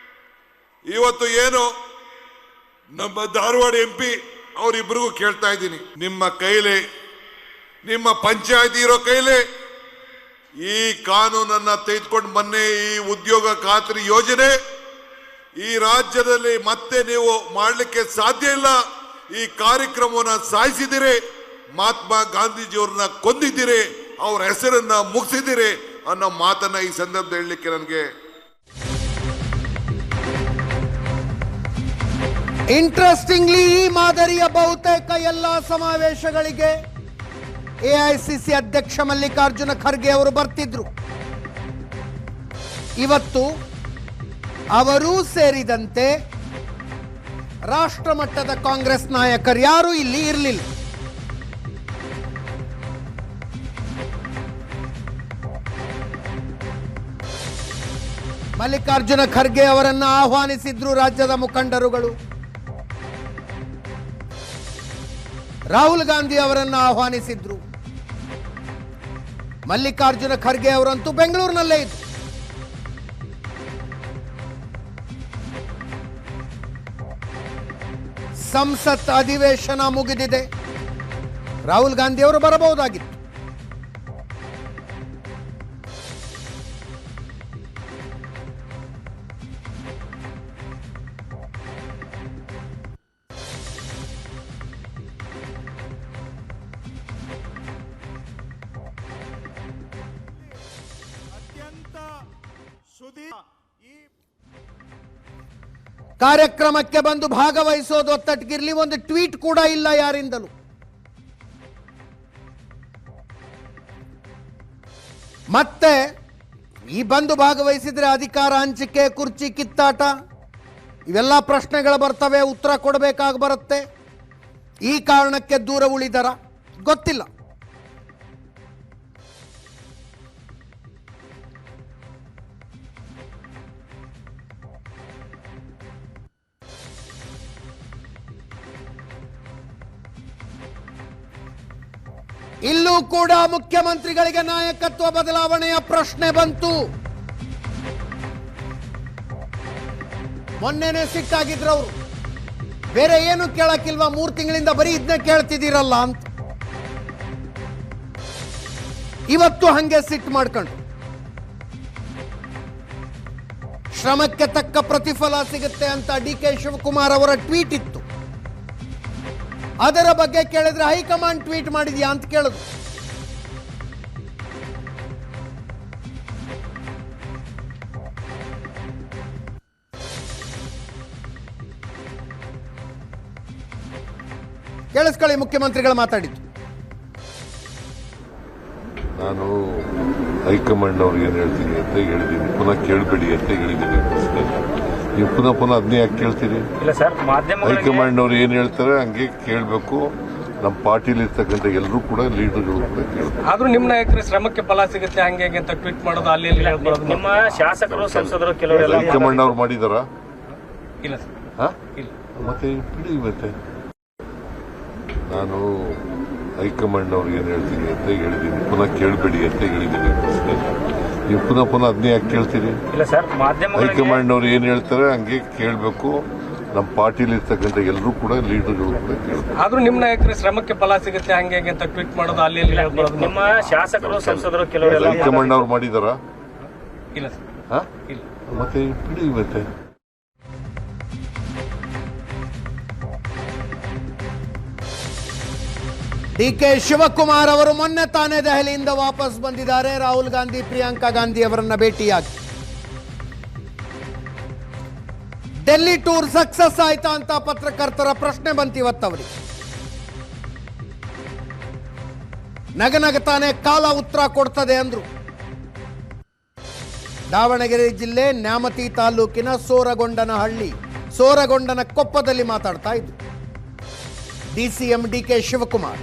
L: ಇವತ್ತು ಏನು ನಮ್ಮ ಧಾರವಾಡ MP ಅವರಿಬ್ಬರಿಗೂ ಕೇಳ್ತಾ ಇದ್ದೀನಿ, ನಿಮ್ಮ ಕೈಲಿ, ನಿಮ್ಮ ಪಂಚಾಯತಿ ಇರೋ ಕೈಲಿ ಈ ಕಾನೂನನ್ನ ತೆಗೆದುಕೊಂಡು ಮೊನ್ನೆ ಈ ಉದ್ಯೋಗ ಖಾತ್ರಿ ಯೋಜನೆ ಈ ರಾಜ್ಯದಲ್ಲಿ ಮತ್ತೆ ನೀವು ಮಾಡಲಿಕ್ಕೆ ಸಾಧ್ಯ ಇಲ್ಲ. ಈ ಕಾರ್ಯಕ್ರಮವನ್ನು ಸಾಯಿಸಿದಿರಿ, ಮಹಾತ್ಮ ಗಾಂಧೀಜಿಯವ್ರನ್ನ ಕೊಂದಿದ್ದೀರಿ, ಅವ್ರ ಹೆಸರನ್ನ ಮುಗಿಸಿದಿರಿ ಅನ್ನೋ ಮಾತನ್ನ ಈ ಸಂದರ್ಭದಲ್ಲಿ ಹೇಳಲಿಕ್ಕೆ ನನಗೆ
A: ಇಂಟ್ರೆಸ್ಟಿಂಗ್ಲಿ ಈ ಮಾದರಿಯ ಬಹುತೇಕ ಎಲ್ಲ ಸಮಾವೇಶಗಳಿಗೆ AICC ಅಧ್ಯಕ್ಷ ಮಲ್ಲಿಕಾರ್ಜುನ ಖರ್ಗೆ ಅವರು ಬರ್ತಿದ್ರು. ಇವತ್ತು ಅವರೂ ಸೇರಿದಂತೆ ರಾಷ್ಟ್ರ ಮಟ್ಟದ ಕಾಂಗ್ರೆಸ್ ನಾಯಕರು ಯಾರೂ ಇಲ್ಲಿ ಇರಲಿಲ್ಲ. ಮಲ್ಲಿಕಾರ್ಜುನ ಖರ್ಗೆ ಅವರನ್ನು ಆಹ್ವಾನಿಸಿದ್ರು ರಾಜ್ಯದ ಮುಖಂಡರುಗಳು. ರಾಹುಲ್ ಗಾಂಧಿ ಅವರನ್ನು ಆಹ್ವಾನಿಸಿದ್ರು. ಮಲ್ಲಿಕಾರ್ಜುನ ಖರ್ಗೆ ಅವರಂತೂ ಬೆಂಗಳೂರಿನಲ್ಲೇ ಇದ್ರು. ಸಂಸತ್ ಅಧಿವೇಶನ ಮುಗಿದಿದೆ. ರಾಹುಲ್ ಗಾಂಧಿ ಅವರು ಬರಬಹುದಾಗಿತ್ತು. ಕಾರ್ಯಕ್ರಮಕ್ಕೆ ಬಂದು ಭಾಗವಹಿಸೋದು ಒತ್ತಟ್ಟಿಗಿರ್ಲಿ, ಒಂದು ಟ್ವೀಟ್ ಕೂಡ ಇಲ್ಲ ಯಾರಿಂದಲೂ. ಮತ್ತೆ ಈ ಬಂದು ಭಾಗವಹಿಸಿದ್ರೆ ಅಧಿಕಾರ ಹಂಚಿಕೆ, ಕುರ್ಚಿ ಕಿತ್ತಾಟ, ಇವೆಲ್ಲ ಪ್ರಶ್ನೆಗಳು ಬರ್ತವೆ, ಉತ್ತರ ಕೊಡಬೇಕಾಗಿ ಬರುತ್ತೆ. ಈ ಕಾರಣಕ್ಕೆ ದೂರ ಉಳಿದರ ಗೊತ್ತಿಲ್ಲ. ಇಲ್ಲೂ ಕೂಡ ಮುಖ್ಯಮಂತ್ರಿಗಳಿಗೆ ನಾಯಕತ್ವ ಬದಲಾವಣೆಯ ಪ್ರಶ್ನೆ ಬಂತು. ಮೊನ್ನೆನೆ ಸಿಟ್ಟಾಗಿದ್ರು ಅವರು. ಬೇರೆ ಏನು ಕೇಳಕ್ಕಿಲ್ವಾ, 3 ತಿಂಗಳಿಂದ ಬರೀ ಇದನ್ನೇ ಕೇಳ್ತಿದ್ದೀರಲ್ಲ ಅಂತ. ಇವತ್ತು ಹಂಗೆ ಸಿಟ್ಟು ಮಾಡ್ಕೊಂಡು ಶ್ರಮಕ್ಕೆ ತಕ್ಕ ಪ್ರತಿಫಲ ಸಿಗುತ್ತೆ ಅಂತ DK ಶಿವಕುಮಾರ್ ಅವರ ಟ್ವೀಟ್ ಇತ್ತು. ಅದರ ಬಗ್ಗೆ ಕೇಳಿದ್ರೆ ಹೈಕಮಾಂಡ್ ಟ್ವೀಟ್ ಮಾಡಿದ್ಯಾ ಅಂತ ಕೇಳಿದ್ರು. ಕೇಳಿಸ್ಕೊಳ್ಳಿ ಮುಖ್ಯಮಂತ್ರಿಗಳು ಮಾತಾಡಿದ್ದು.
L: ನಾನು ಹೈಕಮಾಂಡ್ ಅವ್ರಿಗೆ ಏನು ಹೇಳ್ತೀನಿ ಅಂತ ಹೇಳಿದ್ದೀನಿ, ಪುನಃ ಕೇಳಬೇಡಿ ಅಂತ ಹೇಳಿದ್ದೀನಿ. ನೀವು ಪುನಃ ಅದನ್ನೇ ಯಾಕೆ ಕೇಳ್ತೀರಿ? ಹೈಕಮಾಂಡ್ ಅವ್ರು ಏನು ಹೇಳ್ತಾರೆ ಹಂಗೆ ಕೇಳಬೇಕು. ನಮ್ಮ ಪಾರ್ಟಿಲಿ ಇರ್ತಕ್ಕಂಥ ಎಲ್ಲರೂ ಕೂಡ ಲೀಡರ್ಗಳು ಕೂಡ ಕೇಳ್ತಾರೆ.
M: ಆದ್ರೂ ನಿಮ್ಮ ನಾಯಕರು ಶ್ರಮಕ್ಕೆ ಫಲ ಸಿಗುತ್ತೆ ಹಂಗೆ ಅಂತ ಟ್ವೀಟ್ ಮಾಡೋದು, ಅಲ್ಲಿ ನಿಮ್ಮ ಶಾಸಕರು ಸಂಸದರು ಕೆಲವರು
L: ಹೈಕಮಾಂಡ್ ಅವ್ರು ಮಾಡಿದಾರ?
M: ಇಲ್ಲ
L: ಮತ್ತೆ ಬಿಡಿ. ಮತ್ತೆ ನಾನು ಹೈಕಮಾಂಡ್ ಅವ್ರಿಗೆ ಏನು ಹೇಳ್ತೀನಿ ಅಂತ ಹೇಳಿದ್ದೀನಿ, ಪುನಃ ಕೇಳಬೇಡಿ ಅಂತ ಹೇಳಿದ್ದೀನಿ. ನೀವು ಪುನಃ ಅದನ್ನೇ ಯಾಕೆ ಕೇಳ್ತೀರಿ? ಹೈಕಮಾಂಡ್ ಅವ್ರು ಏನು ಹೇಳ್ತಾರೆ ಹಂಗೆ ಕೇಳಬೇಕು. ನಮ್ಮ ಪಾರ್ಟಿಲಿ ಇರ್ತಕ್ಕಂಥ ಎಲ್ಲರೂ ಕೂಡ ಲೀಡರ್ಗಳು ಕೂಡ ಕೇಳ್ತಾರೆ.
M: ಆದ್ರೂ ನಿಮ್ಮ ನಾಯಕರು ಶ್ರಮಕ್ಕೆ ಫಲ ಸಿಗುತ್ತೆ ಹಂಗೆ ಅಂತ ಟ್ವೀಟ್ ಮಾಡೋದು, ಅಲ್ಲಿ ನಿಮ್ಮ ಶಾಸಕರು ಸಂಸದರು ಕೆಲವರು
L: ಹೈಕಮಾಂಡ್ ಅವ್ರು ಮಾಡಿದಾರ?
M: ಇಲ್ಲ
L: ಮತ್ತೆ ಬಿಡಿ. ಮತ್ತೆ
A: DK ಶಿವಕುಮಾರ್ ಅವರು ಮೊನ್ನೆ ತಾನೇ ದೆಹಲಿಯಿಂದ ವಾಪಸ್ ಬಂದಿದ್ದಾರೆ. ರಾಹುಲ್ ಗಾಂಧಿ, ಪ್ರಿಯಾಂಕಾ ಗಾಂಧಿ ಅವರನ್ನ ಭೇಟಿಯಾಗಿ ಡೆಲ್ಲಿ ಟೂರ್ ಸಕ್ಸಸ್ ಆಯ್ತಾ ಅಂತ ಪತ್ರಕರ್ತರ ಪ್ರಶ್ನೆ ಬಂತಿವತ್ತವರಿಗೆ. ನಗನಗತಾನೆ ಕಾಲ ಉತ್ತರ ಕೊಡ್ತದೆ ಅಂದ್ರು. ದಾವಣಗೆರೆ ಜಿಲ್ಲೆ ನ್ಯಾಮತಿ ತಾಲೂಕಿನ ಸೋರಗೊಂಡನಹಳ್ಳಿ ಸೋರಗೊಂಡನ ಕೊಪ್ಪದಲ್ಲಿ ಮಾತಾಡ್ತಾ ಇದ್ರು ಡಿಸಿಎಂ ಡಿಕೆ ಶಿವಕುಮಾರ್.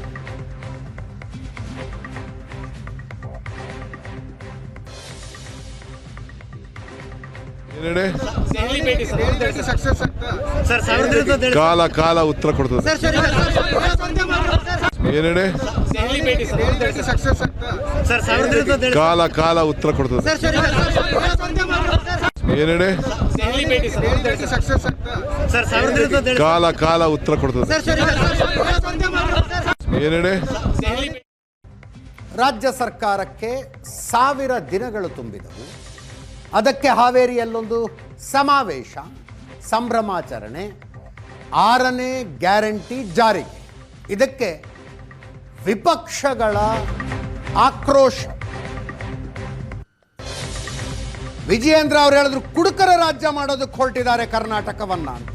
L: ಕಾಲ ಕಾಲ ಉತ್ತರ ಕೊಡ್ತದೆ. ಏನೇನೆ ಕಾಲ ಕಾಲ ಉತ್ತರ ಕೊಡ್ತದೆ. ಏನೇನೆ ಕಾಲ ಕಾಲ ಉತ್ತರ ಕೊಡ್ತದೆ. ಏನೇನೆ
A: ರಾಜ್ಯ ಸರ್ಕಾರಕ್ಕೆ 1000 ದಿನಗಳು ತುಂಬಿದವು. ಅದಕ್ಕೆ ಹಾವೇರಿಯಲ್ಲೊಂದು ಸಮಾವೇಶ, ಸಂಭ್ರಮಾಚರಣೆ, 6ನೇ ಗ್ಯಾರಂಟಿ ಜಾರಿಗೆ. ಇದಕ್ಕೆ ವಿಪಕ್ಷಗಳ ಆಕ್ರೋಶ. ವಿಜಯೇಂದ್ರ ಅವರು ಹೇಳಿದ್ರು ಕುಡುಕರ ರಾಜ್ಯ ಮಾಡೋದಕ್ಕೆ ಹೊರಟಿದ್ದಾರೆ ಕರ್ನಾಟಕವನ್ನ ಅಂತ.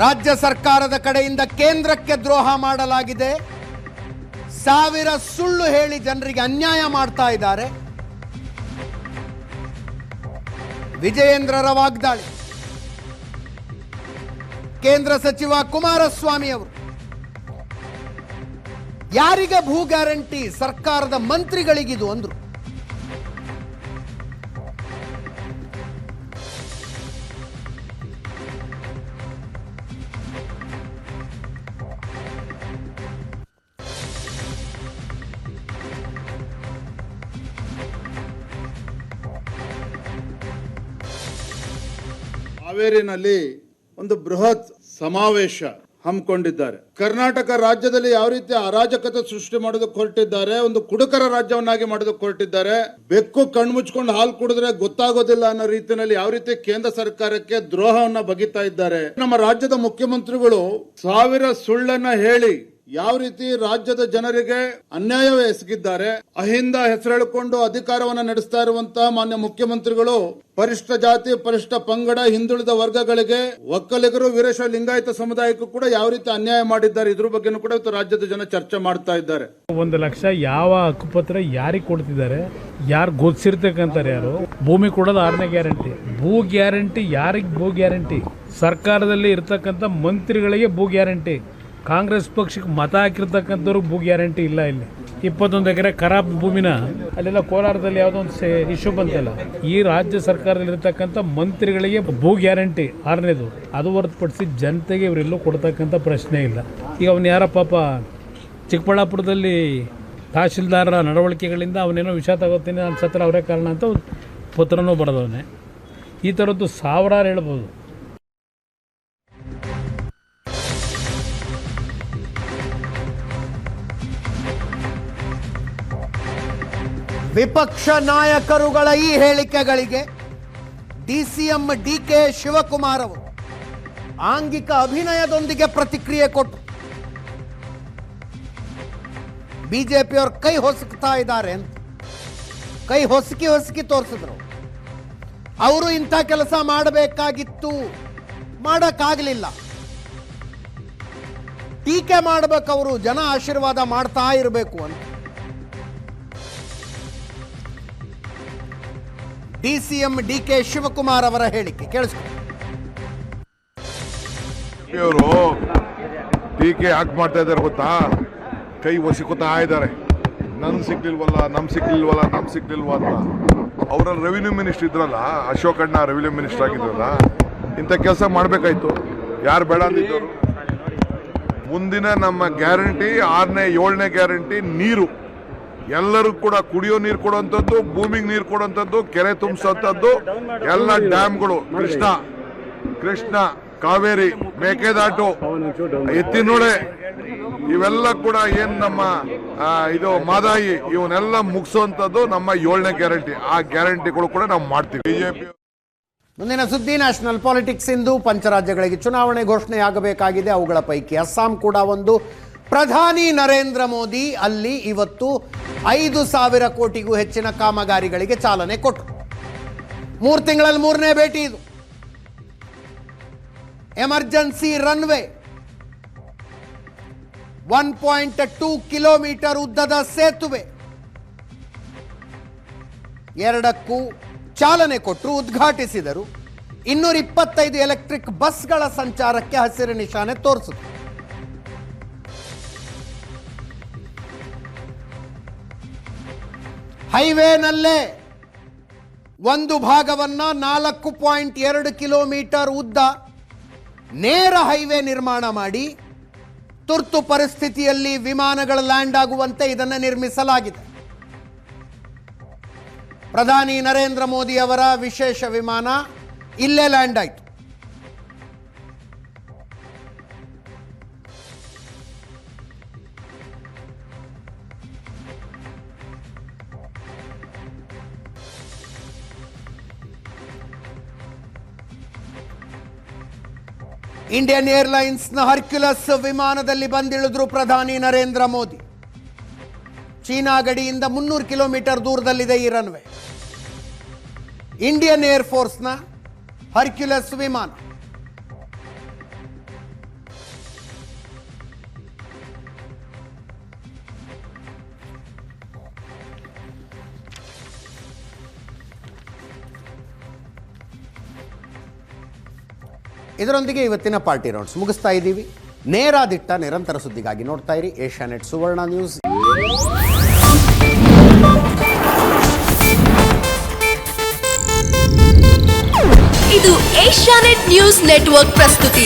A: ರಾಜ್ಯ ಸರ್ಕಾರದ ಕಡೆಯಿಂದ ಕೇಂದ್ರಕ್ಕೆ ದ್ರೋಹ ಮಾಡಲಾಗಿದೆ, 1000 ಸುಳ್ಳು ಹೇಳಿ ಜನರಿಗೆ ಅನ್ಯಾಯ ಮಾಡ್ತಾ ಇದ್ದಾರೆ. ವಿಜಯೇಂದ್ರರ ವಾಗ್ದಾಳಿ. ಕೇಂದ್ರ ಸಚಿವ ಕುಮಾರಸ್ವಾಮಿ ಅವರು ಯಾರಿಗೆ ಭೂ ಗ್ಯಾರಂಟಿ, ಸರ್ಕಾರದ ಮಂತ್ರಿಗಳಿಗಿದು ಅಂದ್ರು.
N: ಹಾವೇರಿನಲ್ಲಿ ಒಂದು ಬೃಹತ್ ಸಮಾವೇಶ ಹಮ್ಮಿಕೊಂಡಿದ್ದಾರೆ. ಕರ್ನಾಟಕ ರಾಜ್ಯದಲ್ಲಿ ಯಾವ ರೀತಿ ಅರಾಜಕತೆ ಸೃಷ್ಟಿ ಮಾಡೋದಕ್ಕೆ ಹೊರಟಿದ್ದಾರೆ, ಒಂದು ಕುಡುಕರ ರಾಜ್ಯವನ್ನಾಗಿ ಮಾಡೋದಕ್ಕೆ ಹೊರಟಿದ್ದಾರೆ. ಬೆಕ್ಕು ಕಣ್ಮುಚ್ಕೊಂಡು ಹಾಲು ಕುಡಿದ್ರೆ ಗೊತ್ತಾಗೋದಿಲ್ಲ ಅನ್ನೋ ರೀತಿಯಲ್ಲಿ ಯಾವ ರೀತಿ ಕೇಂದ್ರ ಸರ್ಕಾರಕ್ಕೆ ದ್ರೋಹವನ್ನ ಬಗೆತಾ ಇದ್ದಾರೆ. ನಮ್ಮ ರಾಜ್ಯದ ಮುಖ್ಯಮಂತ್ರಿಗಳು 1000 ಸುಳ್ಳನ್ನ ಹೇಳಿ ಯಾವ ರೀತಿ ರಾಜ್ಯದ ಜನರಿಗೆ ಅನ್ಯಾಯವೇ ಎಸಗಿದ್ದಾರೆ. ಅಹಿಂದ ಹೆಸರೆಳಿಕೊಂಡು ಅಧಿಕಾರವನ್ನ ನಡೆಸ್ತಾ ಇರುವಂತಹ ಮಾನ್ಯ ಮುಖ್ಯಮಂತ್ರಿಗಳು ಪರಿಷ್ಠ ಜಾತಿ, ಪರಿಷ್ಠ ಪಂಗಡ, ಹಿಂದುಳಿದ ವರ್ಗಗಳಿಗೆ, ಒಕ್ಕಲಿಗರು, ವೀರಶೈವ ಲಿಂಗಾಯತ ಸಮುದಾಯಕ್ಕೂ ಕೂಡ ಯಾವ ರೀತಿ ಅನ್ಯಾಯ ಮಾಡಿದ್ದಾರೆ, ಇದ್ರ ಬಗ್ಗೆನೂ ಕೂಡ ಇವತ್ತು ರಾಜ್ಯದ ಜನ ಚರ್ಚೆ ಮಾಡ್ತಾ ಇದ್ದಾರೆ.
H: 1 ಲಕ್ಷ ಯಾವ ಹಕ್ಕುಪತ್ರ ಯಾರಿಗೆ ಕೊಡ್ತಿದ್ದಾರೆ, ಯಾರು ಗೊತ್ತಿರ್ತಕ್ಕಂತಾರೆ, ಯಾರು ಭೂಮಿ ಕೊಡೋದು 6ನೇ ಗ್ಯಾರಂಟಿ. ಭೂ ಗ್ಯಾರಂಟಿ ಯಾರಿಗೆ? ಭೂ ಗ್ಯಾರಂಟಿ ಸರ್ಕಾರದಲ್ಲಿ ಇರ್ತಕ್ಕಂಥ ಮಂತ್ರಿಗಳಿಗೆ ಭೂ ಗ್ಯಾರಂಟಿ. ಕಾಂಗ್ರೆಸ್ ಪಕ್ಷಕ್ಕೆ ಮತ ಹಾಕಿರ್ತಕ್ಕಂಥವ್ರಿಗೆ ಭೂ ಗ್ಯಾರಂಟಿ ಇಲ್ಲ. ಇಲ್ಲಿ 21 ಎಕರೆ ಖರಾಬ್ ಭೂಮಿನ ಅಲ್ಲೆಲ್ಲ ಕೋಲಾರದಲ್ಲಿ ಯಾವುದೋ ಒಂದು ಇಶ್ಯೂ ಬಂತಲ್ಲ, ಈ ರಾಜ್ಯ ಸರ್ಕಾರದಲ್ಲಿ ಇರತಕ್ಕಂಥ ಮಂತ್ರಿಗಳಿಗೆ ಭೂ ಗ್ಯಾರಂಟಿ 6ನೇದು. ಅದು ಹೊರತುಪಡಿಸಿ ಜನತೆಗೆ ಇವರೆಲ್ಲೂ ಕೊಡ್ತಕ್ಕಂಥ ಪ್ರಶ್ನೆ ಇಲ್ಲ. ಈಗ ಅವನು ಯಾರ ಪಾಪ ಚಿಕ್ಕಬಳ್ಳಾಪುರದಲ್ಲಿ ತಹಶೀಲ್ದಾರರ ನಡವಳಿಕೆಗಳಿಂದ ಅವನೇನೋ ವಿಷ ತಗೋತೀನಿ ಅನ್ಸತ್ರ ಅವರೇ ಕಾರಣ ಅಂತ ಪತ್ರನೂ ಬರೆದವನೇ. ಈ ಥರದ್ದು ಸಾವಿರಾರು ಹೇಳ್ಬೋದು.
A: ವಿಪಕ್ಷ ನಾಯಕರುಗಳ ಈ ಹೇಳಿಕೆಗಳಿಗೆ ಡಿಸಿಎಂ ಡಿಕೆ ಶಿವಕುಮಾರ್ ಅವರು ಆಂಗಿಕ ಅಭಿನಯದೊಂದಿಗೆ ಪ್ರತಿಕ್ರಿಯೆ ಕೊಟ್ಟರು. ಬಿಜೆಪಿಯವರು ಕೈ ಹೊಸಕ್ತಾ ಇದ್ದಾರೆ ಅಂತ ಕೈ ಹೊಸಕಿ ತೋರಿಸಿದ್ರು. ಅವರು ಇಂಥ ಕೆಲಸ ಮಾಡಬೇಕಾಗಿತ್ತು, ಮಾಡಕ್ಕಾಗಲಿಲ್ಲ. ಟೀಕೆ ಮಾಡಬೇಕು, ಅವರು ಜನ ಆಶೀರ್ವಾದ ಮಾಡ್ತಾ ಇರಬೇಕು ಅಂತ. ಡಿಸಿಎಂ ಡಿಕೆ ಶಿವಕುಮಾರ್ ಅವರ ಹೇಳಿಕೆ ಕೇಳಿಸ್ಕೊಂಡು
L: ಟೀಕೆ ಯಾಕೆ ಮಾಡ್ತಾ ಇದ್ದಾರೆ ಗೊತ್ತಾ? ಕೈ ಒಸಿಕೋತಾ ಇದ್ದಾರೆ. ನಮ್ ಸಿಕ್ಲಿಲ್ವಲ್ಲ ಅಂತ. ಅವರಲ್ಲಿ ರೆವಿನ್ಯೂ ಮಿನಿಸ್ಟರ್ ಇದ್ರಲ್ಲ, ಅಶೋಕ್ ಅಣ್ಣ ರೆವಿನ್ಯೂ ಮಿನಿಸ್ಟರ್ ಆಗಿದ್ರಲ್ಲ, ಇಂಥ ಕೆಲಸ ಮಾಡಬೇಕಾಯ್ತು. ಯಾರು ಬೇಡ ಅಂದಿದ್ದವರು? ಮುಂದಿನ ನಮ್ಮ ಗ್ಯಾರಂಟಿ 6ನೇ 7ನೇ ಗ್ಯಾರಂಟಿ ನೀರು. ಎಲ್ಲರೂ ಕೂಡ ಕುಡಿಯೋ ನೀರು ಕೊಡುವಂಥದ್ದು, ಭೂಮಿಗೆ ನೀರು ಕೊಡುವಂಥದ್ದು, ಕೆರೆ ತುಂಬಿಸುವಂಥದ್ದು, ಎಲ್ಲ ಡ್ಯಾಮ್ಗಳು, ಕೃಷ್ಣ, ಕಾವೇರಿ, ಮೇಕೆದಾಟು, ಎತ್ತಿನೊಳೆ, ಇವೆಲ್ಲ ಕೂಡ ಏನ್ ನಮ್ಮ ಇದು ಮಾದಾಯಿ, ಇವನ್ನೆಲ್ಲ ಮುಗಿಸುವಂಥದ್ದು ನಮ್ಮ 7ನೇ ಗ್ಯಾರಂಟಿ. ಆ ಗ್ಯಾರಂಟಿಗಳು ಕೂಡ ನಾವು ಮಾಡ್ತೀವಿ. ಬಿಜೆಪಿ.
A: ಮುಂದಿನ ಸುದ್ದಿ ನ್ಯಾಷನಲ್ ಪಾಲಿಟಿಕ್ಸ್. ಇಂದು ಪಂಚರಾಜ್ಯಗಳಿಗೆ ಚುನಾವಣೆ ಘೋಷಣೆಯಾಗಬೇಕಾಗಿದೆ. ಅವುಗಳ ಪೈಕಿ ಅಸ್ಸಾಂ ಕೂಡ ಒಂದು. ಪ್ರಧಾನಿ ನರೇಂದ್ರ ಮೋದಿ ಅಲ್ಲಿ ಇವತ್ತು 5,000 ಕೋಟಿಗೂ ಹೆಚ್ಚಿನ ಕಾಮಗಾರಿಗಳಿಗೆ ಚಾಲನೆ ಕೊಟ್ಟರು. 3 ತಿಂಗಳಲ್ಲಿ 3ನೇ ಭೇಟಿ ಇದು. ಎಮರ್ಜೆನ್ಸಿ ರನ್ವೇ, 1.2 ಕಿಲೋಮೀಟರ್ ಉದ್ದದ ಸೇತುವೆ, 2ಕ್ಕೂ ಚಾಲನೆ ಕೊಟ್ಟರು, ಉದ್ಘಾಟಿಸಿದರು. 225 ಎಲೆಕ್ಟ್ರಿಕ್ ಬಸ್ಗಳ ಸಂಚಾರಕ್ಕೆ ಹಸಿರು ನಿಶಾನೆ ತೋರಿಸಿತು. ಹೈವೇನಲ್ಲೇ ಒಂದು ಭಾಗವನ್ನ 4.2 ಕಿಲೋಮೀಟರ್ ಉದ್ದ ನೇರ ಹೈವೇ ನಿರ್ಮಾಣ ಮಾಡಿ ತುರ್ತು ಪರಿಸ್ಥಿತಿಯಲ್ಲಿ ವಿಮಾನಗಳ ಲ್ಯಾಂಡ್ ಆಗುವಂತೆ ಇದನ್ನು ನಿರ್ಮಿಸಲಾಗಿದೆ. ಪ್ರಧಾನಿ ನರೇಂದ್ರ ಮೋದಿ ಅವರ ವಿಶೇಷ ವಿಮಾನ ಇಲ್ಲೇ ಲ್ಯಾಂಡ್ ಆಯಿತು. ಇಂಡಿಯನ್ ಏರ್ಲೈನ್ಸ್ನ ಹರ್ಕ್ಯುಲಸ್ ವಿಮಾನದಲ್ಲಿ ಬಂದಿಳಿದ್ರು ಪ್ರಧಾನಿ ನರೇಂದ್ರ ಮೋದಿ. ಚೀನಾ ಗಡಿಯಿಂದ 300 ಕಿಲೋಮೀಟರ್ ದೂರದಲ್ಲಿದೆ ಈ ರನ್ವೇ. ಇಂಡಿಯನ್ ಏರ್ ಫೋರ್ಸ್ನ ಹರ್ಕ್ಯುಲಸ್ ವಿಮಾನ. ಇದರೊಂದಿಗೆ ಇವತ್ತಿನ ಪಾರ್ಟಿ ರೌಂಡ್ಸ್ ಮುಗಿಸ್ತಾ ಇದ್ದೀವಿ. ನೇರ ದಿಟ್ಟ ನಿರಂತರ ಸುದ್ದಿಗಾಗಿ ನೋಡ್ತಾ ಇರಿ ಏಷ್ಯಾನೆಟ್ ಸುವರ್ಣ ನ್ಯೂಸ್.
O: ಇದು ಏಷ್ಯಾನೆಟ್ ನ್ಯೂಸ್ ನೆಟ್ವರ್ಕ್ ಪ್ರಸ್ತುತಿ.